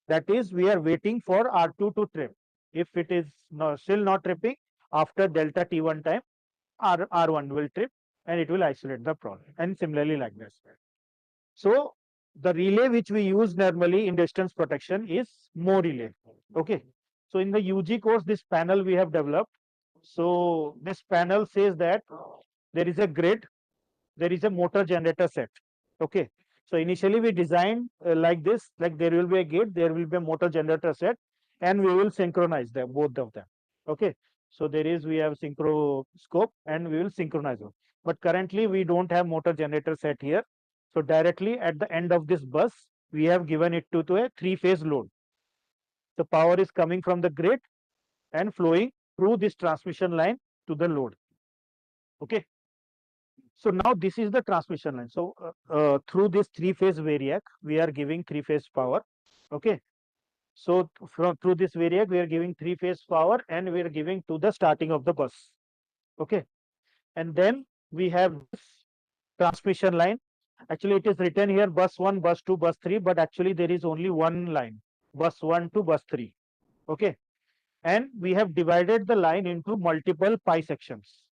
that is we are waiting for R2 to trip. If it is still not tripping, after delta T1 time, R1 will trip and it will isolate the problem, and similarly like this. So the relay which we use normally in distance protection is Mo relay. Okay. So in the UG course, this panel we have developed. So this panel says that there is a grid, there is a motor generator set. Okay. So initially we designed like this, like there will be a gate, there will be a motor generator set, and we will synchronize them, both of them. Okay. So we have synchro scope and we will synchronize them. But currently we don't have motor generator set here. So directly at the end of this bus, we have given it to a 3-phase load. The power is coming from the grid and flowing through this transmission line to the load. Okay. So now this is the transmission line. So through this 3-phase variac, we are giving 3-phase power. Okay. So through this variac, we are giving 3-phase power and we are giving to the starting of the bus. Okay. And then we have this transmission line. Actually, it is written here bus 1, bus 2, bus 3, but actually there is only one line, bus 1 to bus 3. Okay. And we have divided the line into multiple pi sections.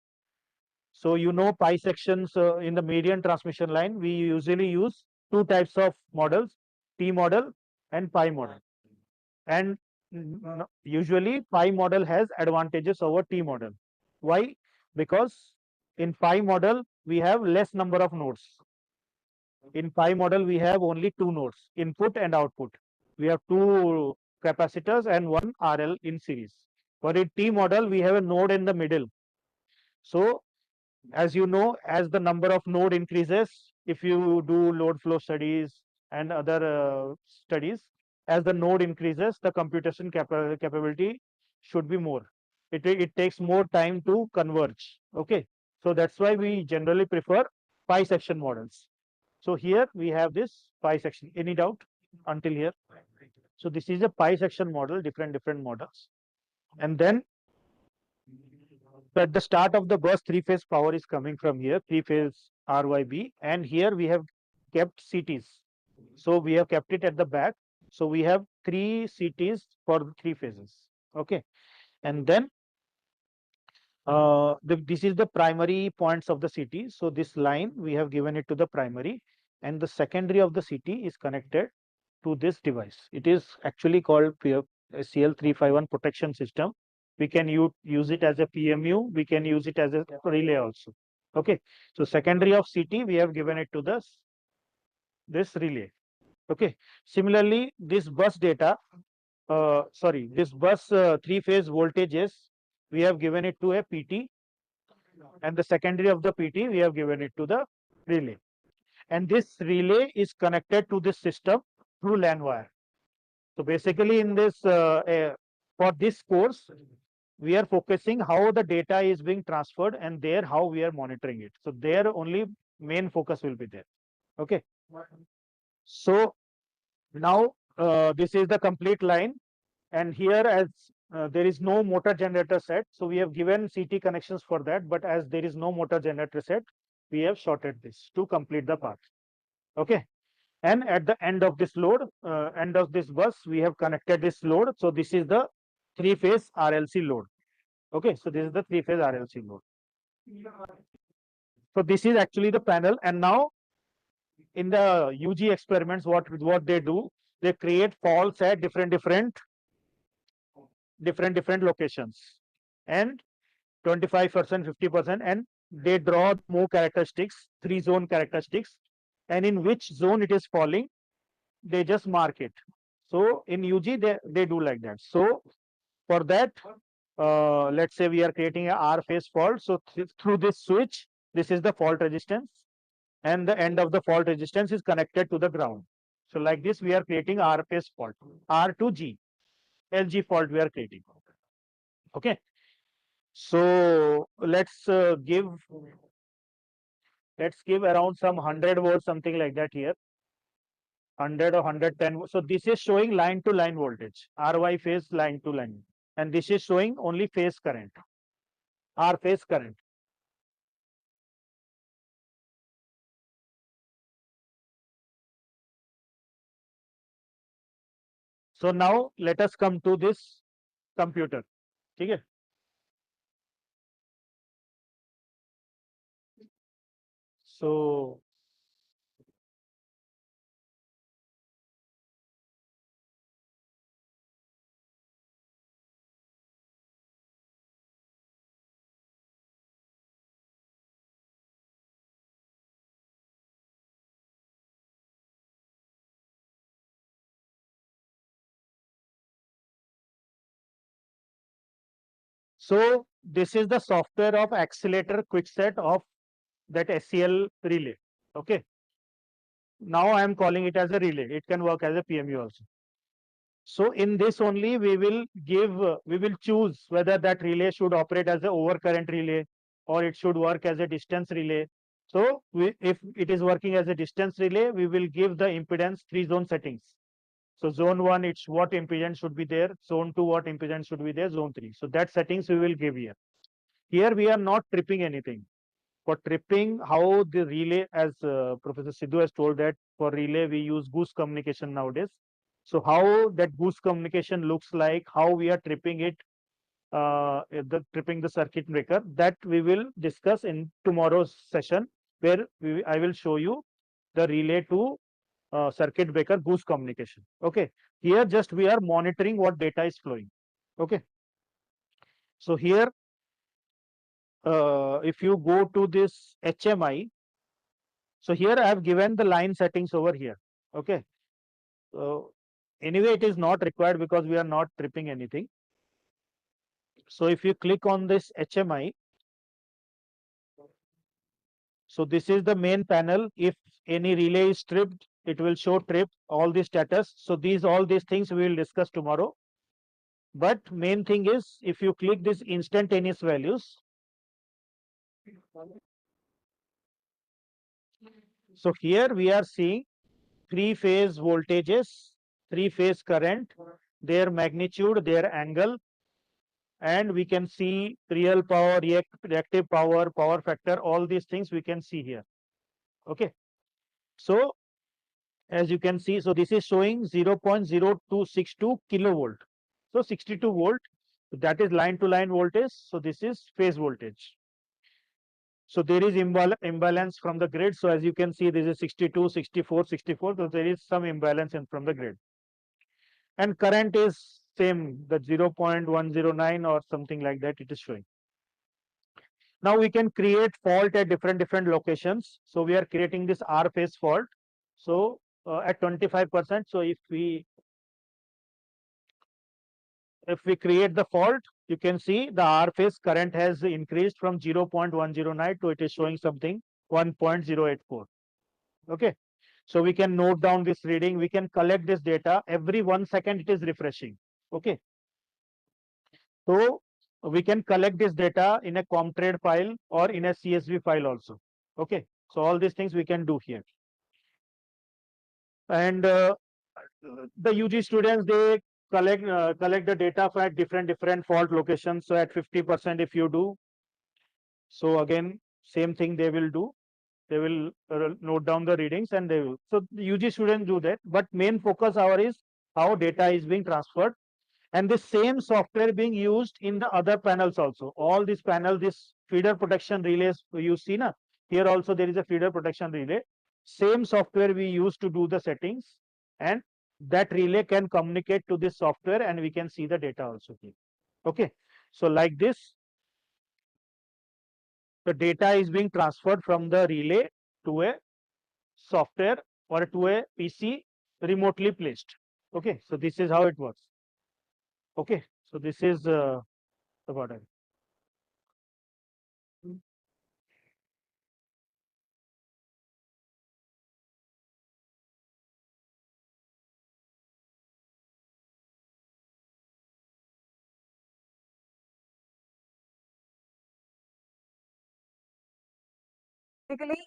So you know pi sections in the median transmission line, we usually use two types of models, T model and pi model. And usually pi model has advantages over T model. Why? Because in pi model, we have less number of nodes. In pi model, we have only 2 nodes, input and output. We have 2 capacitors and 1 RL in series. But in T model, we have a node in the middle. So as you know, as the number of node increases, if you do load flow studies and other studies, as the node increases, the computation capability should be more. It takes more time to converge. Okay. So that's why we generally prefer pi section models. So here we have this pi section. Any doubt until here? So this is a pi section model, different models. And then at the start of the bus, 3-phase power is coming from here, 3-phase RYB, and here we have kept CTs. So we have kept it at the back. So we have 3 CTs for the 3 phases. Okay. And then this is the primary points of the CT. So this line we have given it to the primary, and the secondary of the CT is connected to this device. It is actually called CL351 protection system. We can use it as a PMU. We can use it as a relay also. Okay. So secondary of CT, we have given it to this relay. Okay. Similarly, this bus data, this bus 3-phase voltages, we have given it to a PT, and the secondary of the PT, we have given it to the relay. And this relay is connected to this system through LAN wire. So basically in this, for this course, we are focusing how the data is being transferred and there how we are monitoring it. So there only main focus will be there. Okay. So now this is the complete line, and here as there is no motor generator set, so we have given CT connections for that, but as there is no motor generator set, we have shorted this to complete the path. Okay. And at the end of this load, end of this bus, we have connected this load. So this is the 3-phase RLC load. Okay, so this is the 3-phase RLC load. So this is actually the panel, and now in the UG experiments, what they do, they create faults at different locations, and 25%, 50%, and they draw more characteristics, 3-zone characteristics, and in which zone it is falling, they just mark it. So in UG, they do like that. So for that, let's say we are creating a R phase fault. So through this switch, this is the fault resistance, and the end of the fault resistance is connected to the ground. So like this, we are creating R phase fault, R to G, LG fault we are creating. Okay. So let's give around some 100 volts, something like that here. 100 or 110. So this is showing line to line voltage, RY phase line to line, and this is showing only phase current, R phase current. So now let us come to this computer. Okay. So So this is the software of accelerator quickset of that SCL relay. Okay. Now I am calling it as a relay. It can work as a PMU also. So in this only we will choose whether that relay should operate as a overcurrent relay or it should work as a distance relay. So if it is working as a distance relay, we will give the impedance 3-zone settings. So zone 1, it's what impedance should be there. Zone 2, what impedance should be there. Zone 3. So that settings we will give here. Here we are not tripping anything. For tripping, how the relay, as Professor Sidhu has told that for relay we use goose communication nowadays. So how that goose communication looks like, how we are tripping it, tripping the circuit breaker, that we will discuss in tomorrow's session, where I will show you the relay to circuit breaker goose communication. Okay. Here just we are monitoring what data is flowing. Okay. So here, if you go to this HMI, so here I have given the line settings over here. Okay. Anyway, it is not required because we are not tripping anything. So if you click on this HMI, so this is the main panel. If any relay is tripped, it will show trip, all the status. So all these things we will discuss tomorrow. But main thing is, if you click this instantaneous values, so here we are seeing 3-phase voltages, 3-phase current, their magnitude, their angle, and we can see real power, reactive power, power factor, all these things we can see here. Okay. So as you can see, so this is showing 0.0262 kilovolt. So 62 volt, that is line to line voltage. So this is phase voltage. So there is imbalance from the grid. So as you can see, this is 62, 64, 64. So there is some imbalance from the grid. And current is same, the 0.109 or something like that it is showing. Now we can create fault at different locations. So we are creating this R phase fault. So at 25%. So if we create the fault, you can see the R phase current has increased from 0.109 to it is showing something 1.084. Okay. So we can note down this reading. We can collect this data every 1 second. It is refreshing. Okay. So we can collect this data in a ComTrade file or in a CSV file also. Okay. So all these things we can do here. And the UG students, they collect the data at different fault locations. So at 50% if you do, so again same thing they will do. They will note down the readings and they will. So the UG students do that, but main focus hour is how data is being transferred, and the same software being used in the other panels also. All these panels, this feeder protection relays you see na, here also there is a feeder protection relay. Same software we use to do the settings, and that relay can communicate to this software and we can see the data also here. Okay. So like this, the data is being transferred from the relay to a software or to a PC remotely placed. Okay, so this is how it works. Okay, so this is the pattern. Basically,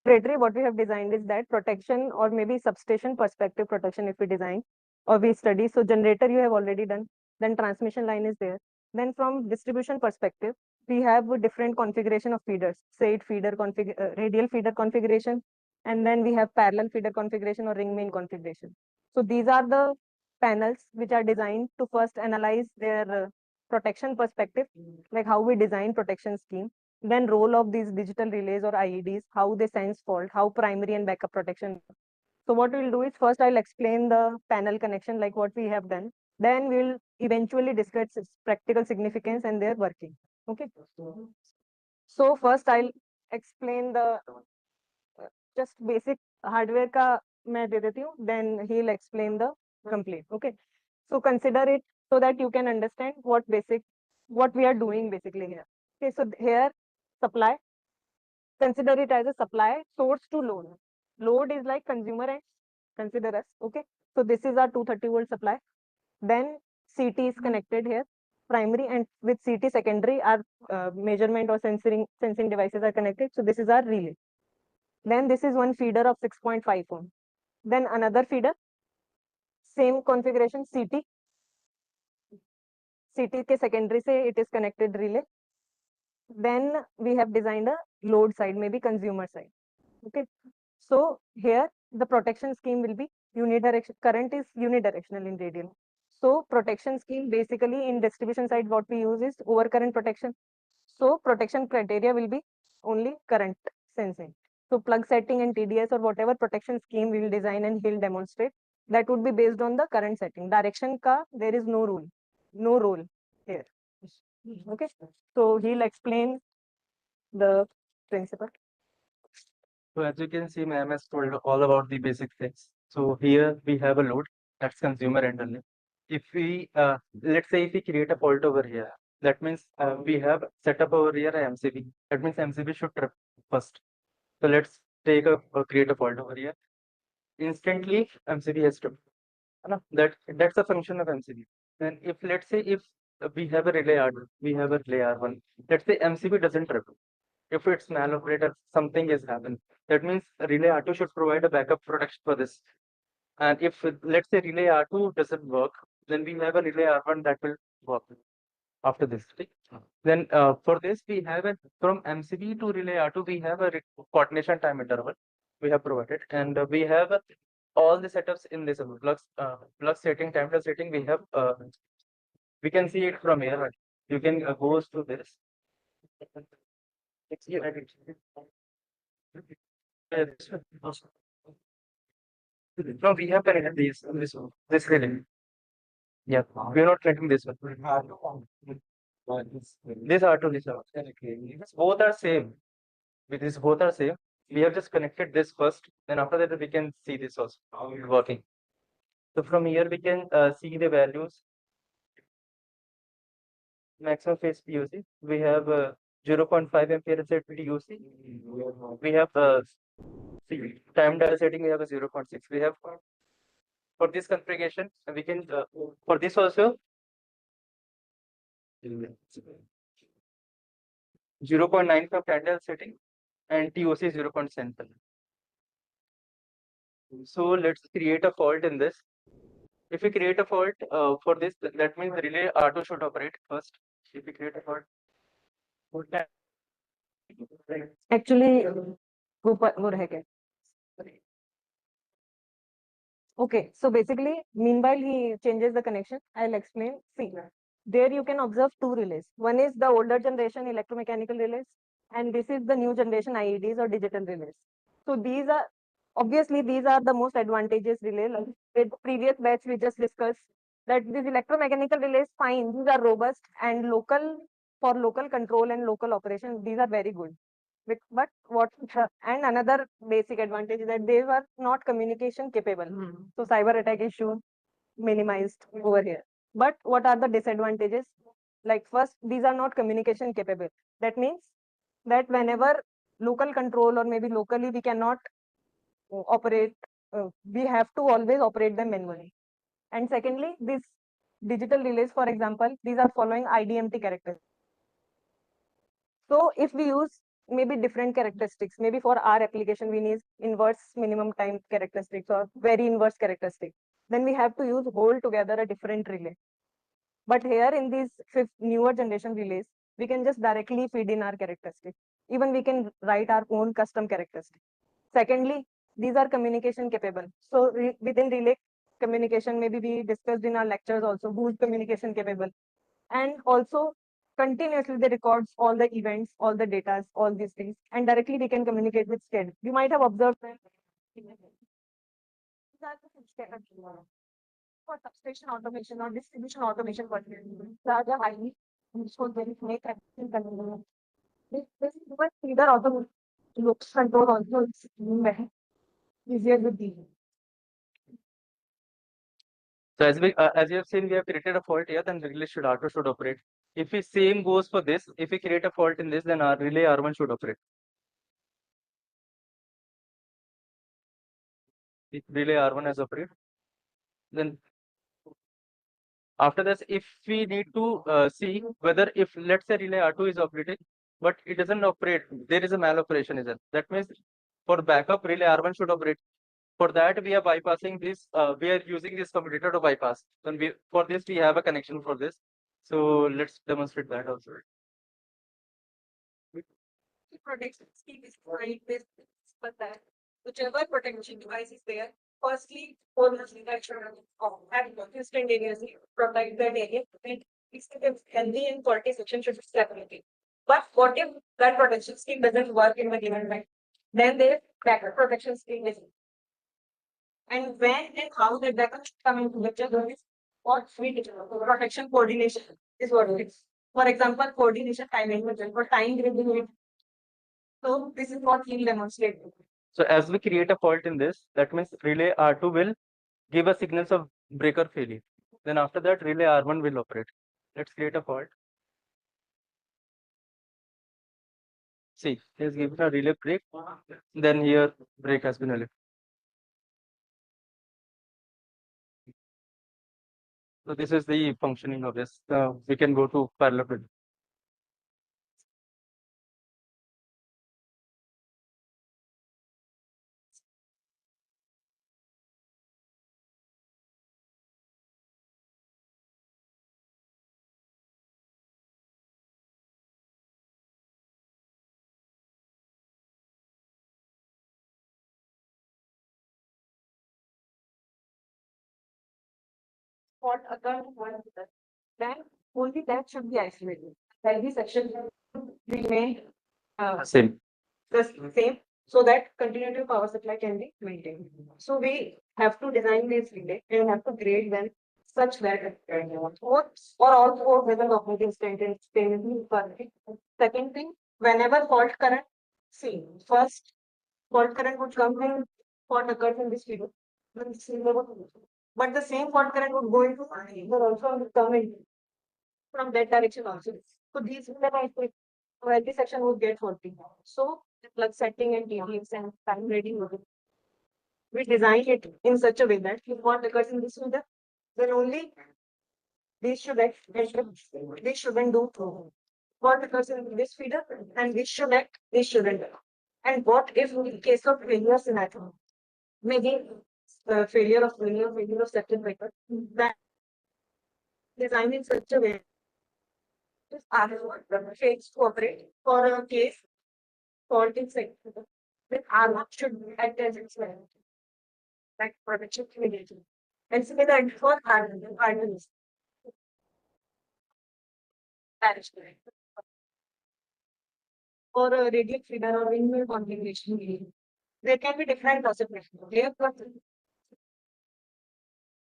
laboratory, what we have designed is that protection or maybe substation perspective protection if we design or we study. So generator you have already done, then transmission line is there. Then from distribution perspective, we have a different configuration of feeders, say it feeder radial feeder configuration, and then we have parallel feeder configuration or ring main configuration. So these are the panels which are designed to first analyze their protection perspective, like how we design protection scheme, then role of these digital relays or IEDs, how they sense fault, how primary and backup protection. So what we'll do is first I'll explain the panel connection like what we have done. Then we'll eventually discuss its practical significance and their working. Okay. So first I'll explain the just basic hardware का मैं दे देती हूँ. Then he'll explain the complete. Okay. So consider it so that you can understand what we are doing basically here. Okay. So here supply. Consider it as a supply source to load. Load is like consumer and consider us. Okay. So this is our 230-volt supply. Then CT is connected here. Primary and with CT secondary, our measurement or sensing devices are connected. So this is our relay. Then this is one feeder of 6.5 ohm. Then another feeder, same configuration CT. CT के secondary से it is connected relay. Then we have designed a load side, maybe consumer side. Okay. So here the protection scheme will be unidirectional. Current is unidirectional in radial. So protection scheme basically in distribution side what we use is overcurrent protection. So protection criteria will be only current sensing. So plug setting and TDS or whatever protection scheme we will design and he'll demonstrate, that would be based on the current setting. Direction ka there is no rule, no role here. Okay. So he'll explain the principle. So as you can see, ma'am has told all about the basic things. So here we have a load that's consumer end only. If we let's say if we create a fault over here, that means we have set up over here a MCB. That means MCB should trip first. So let's take create a fault over here. Instantly MCB has tripped. That's a function of MCB. Then if let's say if we have a relay R2, we have a relay R1. Let's say MCB doesn't trip. If it's maloperated, something has happened. That means relay R2 should provide a backup protection for this. And if let's say relay R2 doesn't work, then we have a relay R1 that will work after this. Right? Then for this, we have a from MCB to relay R2, we have a coordination time interval we have provided, and we have all the setups in this plug setting, timer setting. We have we can see it from here. Right? You can go through this. No, we have connected this relay. Yeah, we are not connecting this one. This R2, this R2. Both are same. With this, both are same. We have just connected this first. Then after that, we can see this also working. So from here, we can see the values. Maximum phase PUC. We have 0.5 ampere set PUC. We have time dial setting. We have a 0.6. We have for this configuration. We can for this also 0.95 candle setting and TOC 0.7. So let's create a fault in this. If we create a fault for this, that means the relay R2 should operate first. If we create a fault, Actually, वो रह गया. Okay, so basically, meanwhile he changes the connection. I'll explain. See, there you can observe two relays. One is the older generation electromechanical relays, and this is the new generation IEDs or digital relays. So these are obviously these are the most advantageous relay. Like with previous batch we just discussed that these electromechanical relays fine, these are robust and local for local control and local operation, these are very good. But what and another basic advantage is that they were not communication capable. So cyber attack issue minimized over here. But what are the disadvantages? Like first, these are not communication capable. That means that whenever local control or maybe locally we cannot operate, we have to always operate them manually. And secondly, these digital relays, for example, these are following IDMT characters. So if we use maybe different characteristics, maybe for our application we need inverse minimum time characteristics or very inverse characteristics, then we have to use whole together a different relay. But here in these newer generation relays, we can just directly feed in our characteristics. Even we can write our own custom characteristics. Secondly, these are communication capable. So within relay communication, maybe we discussed in our lectures also, who's communication capable. And also continuously they records all the events, all the data, all these things, and directly we can communicate with SCAD. You might have observed that for substation automation or distribution automation, what we are doing, these are the highly useful things make everything convenient. This is what feeder auto looks control also is better, easier to deal. So as you have seen, we have created a fault here, then the relay should should operate. If we same goes for this, if we create a fault in this, then our relay R1 should operate. If relay R1 has operated, then after this, if we need to see whether if let's say relay R2 is operating, but it doesn't operate, there is a maloperation is there. That means for backup relay R1 should operate. For that we are bypassing this. We are using this commutator to bypass. Then for this we have a connection for this. So let's demonstrate that also. Protection scheme is right with but that whichever protection device is there, firstly, for the have instantaneously protect that area and it's healthy and quality section should be separated. But what if that protection scheme doesn't work in the given time? Then the backup protection scheme is. And when and how the backup should come into picture is what we did. Protection coordination is what it is. For example, coordination time management for time grid. So this is what he'll demonstrate. So as we create a fault in this, that means relay R2 will give us signals of breaker failure. Then after that, relay R1 will operate. Let's create a fault. See, he's given a relay break. Then here break has been elected. So this is the functioning of this. We can go to parallel. What occurred then only that should be isolated. Healthy section remain Same. the same so that continuity of power supply can be maintained. So we have to design these relay and have to grade them such that or all four within operating state and perfect. Second thing, whenever fault current, see first fault current would come when fault occurs in this figure. But the same fault current would go into but also come in from that direction also. So these will the healthy section would get 40. So the plug setting and TVs and time reading we design it in such a way that if what occurs in this window, then only these should act, this shouldn't do what occurs in this feeder and this should act, this shouldn't. And what if in case of failure scenario, maybe failure of septum breaker, that design in such a way is fails to operate for a case fault in sector. Then R1 should act as its like protection immediately. And similar for R1 is management. For a radial feeder or windmill configuration, there can be different possibilities. Here,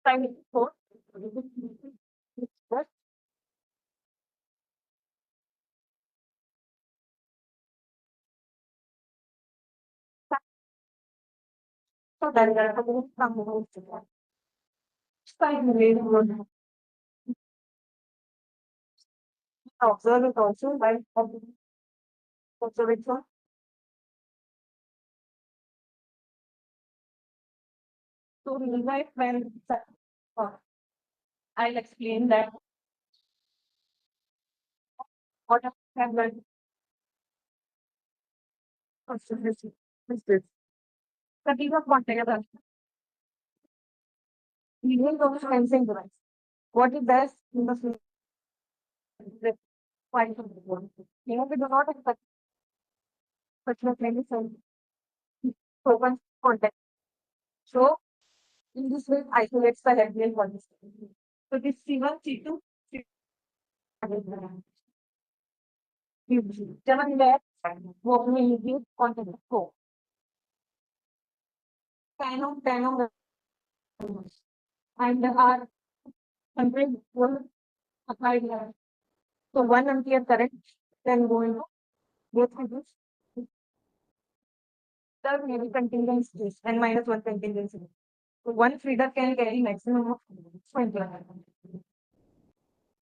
time for So then there are some rules to that. Side way to observe it also by observation. So real life when I'll explain that what I have learned. This is this. The these are container medium of sensing device. What it does in the field is point of the you know, we do not expect such a many sense open contact. So in this way isolates the headwind ones. So this C1, C2, जब हम ले वो अपने लिए contact को tan and our 100 will apply there. So 1 ampere current then go into both of this. The maybe continuance is n minus 1 continuance. So one feeder can carry maximum of 20.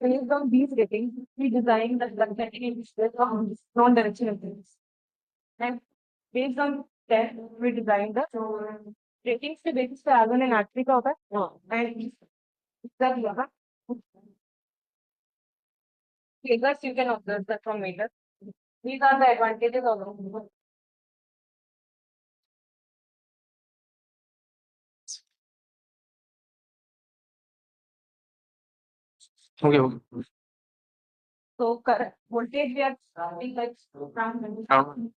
Based on these ratings, we design the containment of non-directional things. And based on that, we design the ratings के basis पे R1 and R3 का होता है and इसका भी होगा. Figures you can observe that from meters. These are the advantages of it. Okay, okay. So current voltage we are starting like from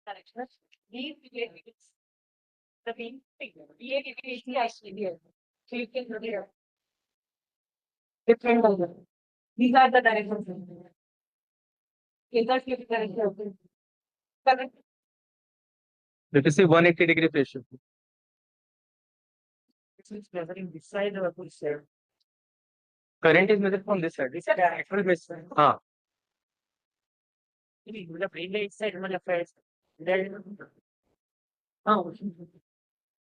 direction. These the beam actually so you can look here. Different color. These are the directions. Figures you can correct. Let us say 180-degree phase shift. It's measuring this side or this side. Current is measured from this side. This is the actual phase. The plane right side on the first. Then oh,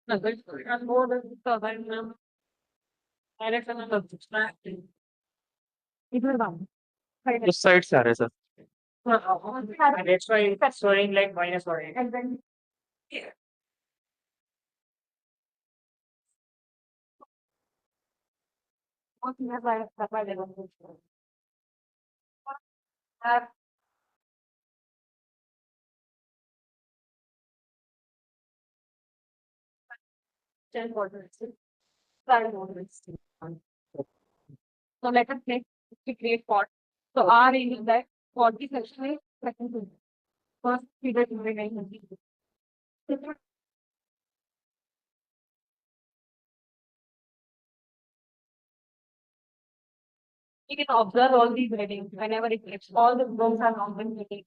no, good. And more than the direction of the distracting. It will come. उस side से आ रहा है sir. And that's why it's showing like -1. And then what we have level. Ten quarters. So let us make to create pot. So R is that 40 section is second to first figure to be 900. You can observe all these readings whenever it flips. All the zones are compensating.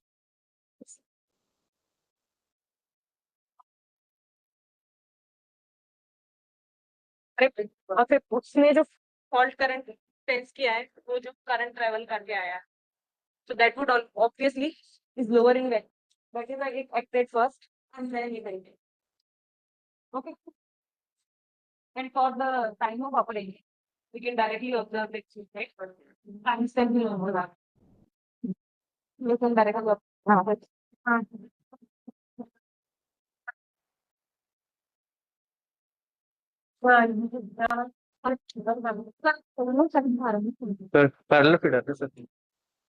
और फिर उसने जो fault current sense किया है वो जो current travel करके आया है so that would obviously is lower in value. That is why it acted first and then it acted. Okay. And for the time of operation, we can directly observe the exchange rate. Time stamp will over that. You can directly observe. Sir parallel feeder है sir.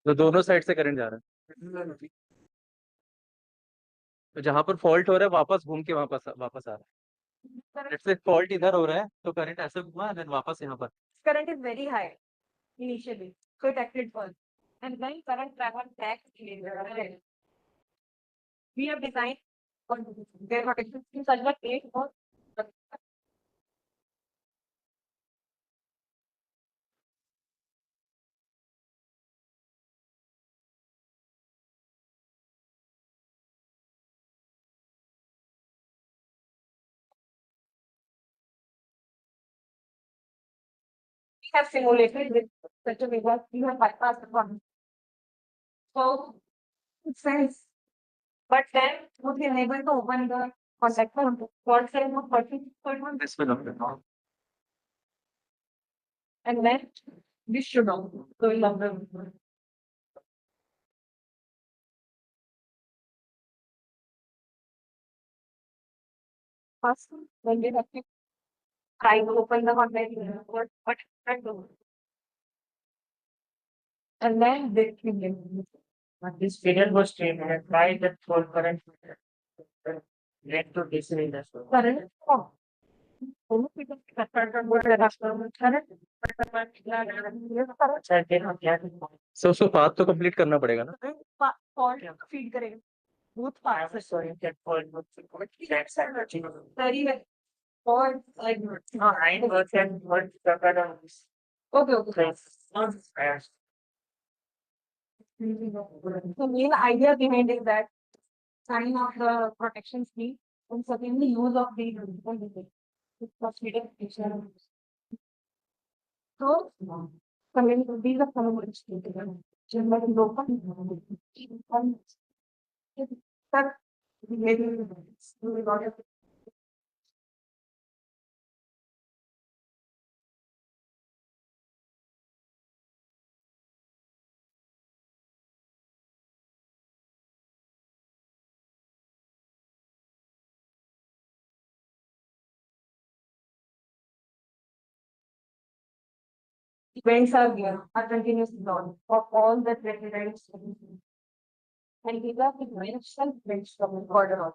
तो दोनों side से current जा रहा है. तो जहां पर फॉल्ट हो रहा है वापस घूम के वापस वापस आ रहा है. लेट्स से फॉल्ट इधर हो रहा है तो करंट ऐसे घुमा देन वापस यहाँ पर. Current is very high initially, so it acted first, and then current travel back later. We have designed their protection scheme such that they for we have simulated with such a way that we have bypassed the one. So it says, but then would be unable to open the contact form. What says of 40 This will open now. and then this should open. So we'll have the first when we have to try to open the contact what and then they can But this period was changed and why that for current led to decision as well. current form. So path तो complete करना पड़ेगा ना? Fault feed करेगा both parts. Sorry, that fault was Very well. Fault like I work and work okay. The main idea behind is that sign of the protection scheme and secondly use of the so coming these are some of the sir, we got it. Events are given are continuous law of all the residents. And these are the dimensional events from the order of.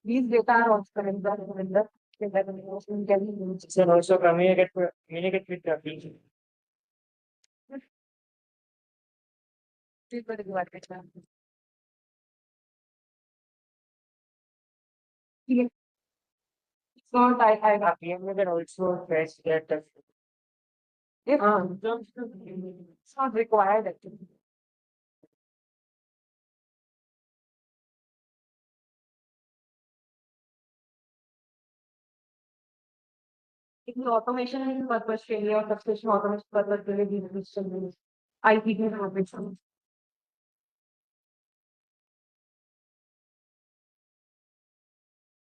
These data are also in the intelligence. So also communicate with the people. Yes. It's not I PM can also fetch that. if it's not required actually. If the automation purpose failure or substation automation purpose failure, these systems IPT operations.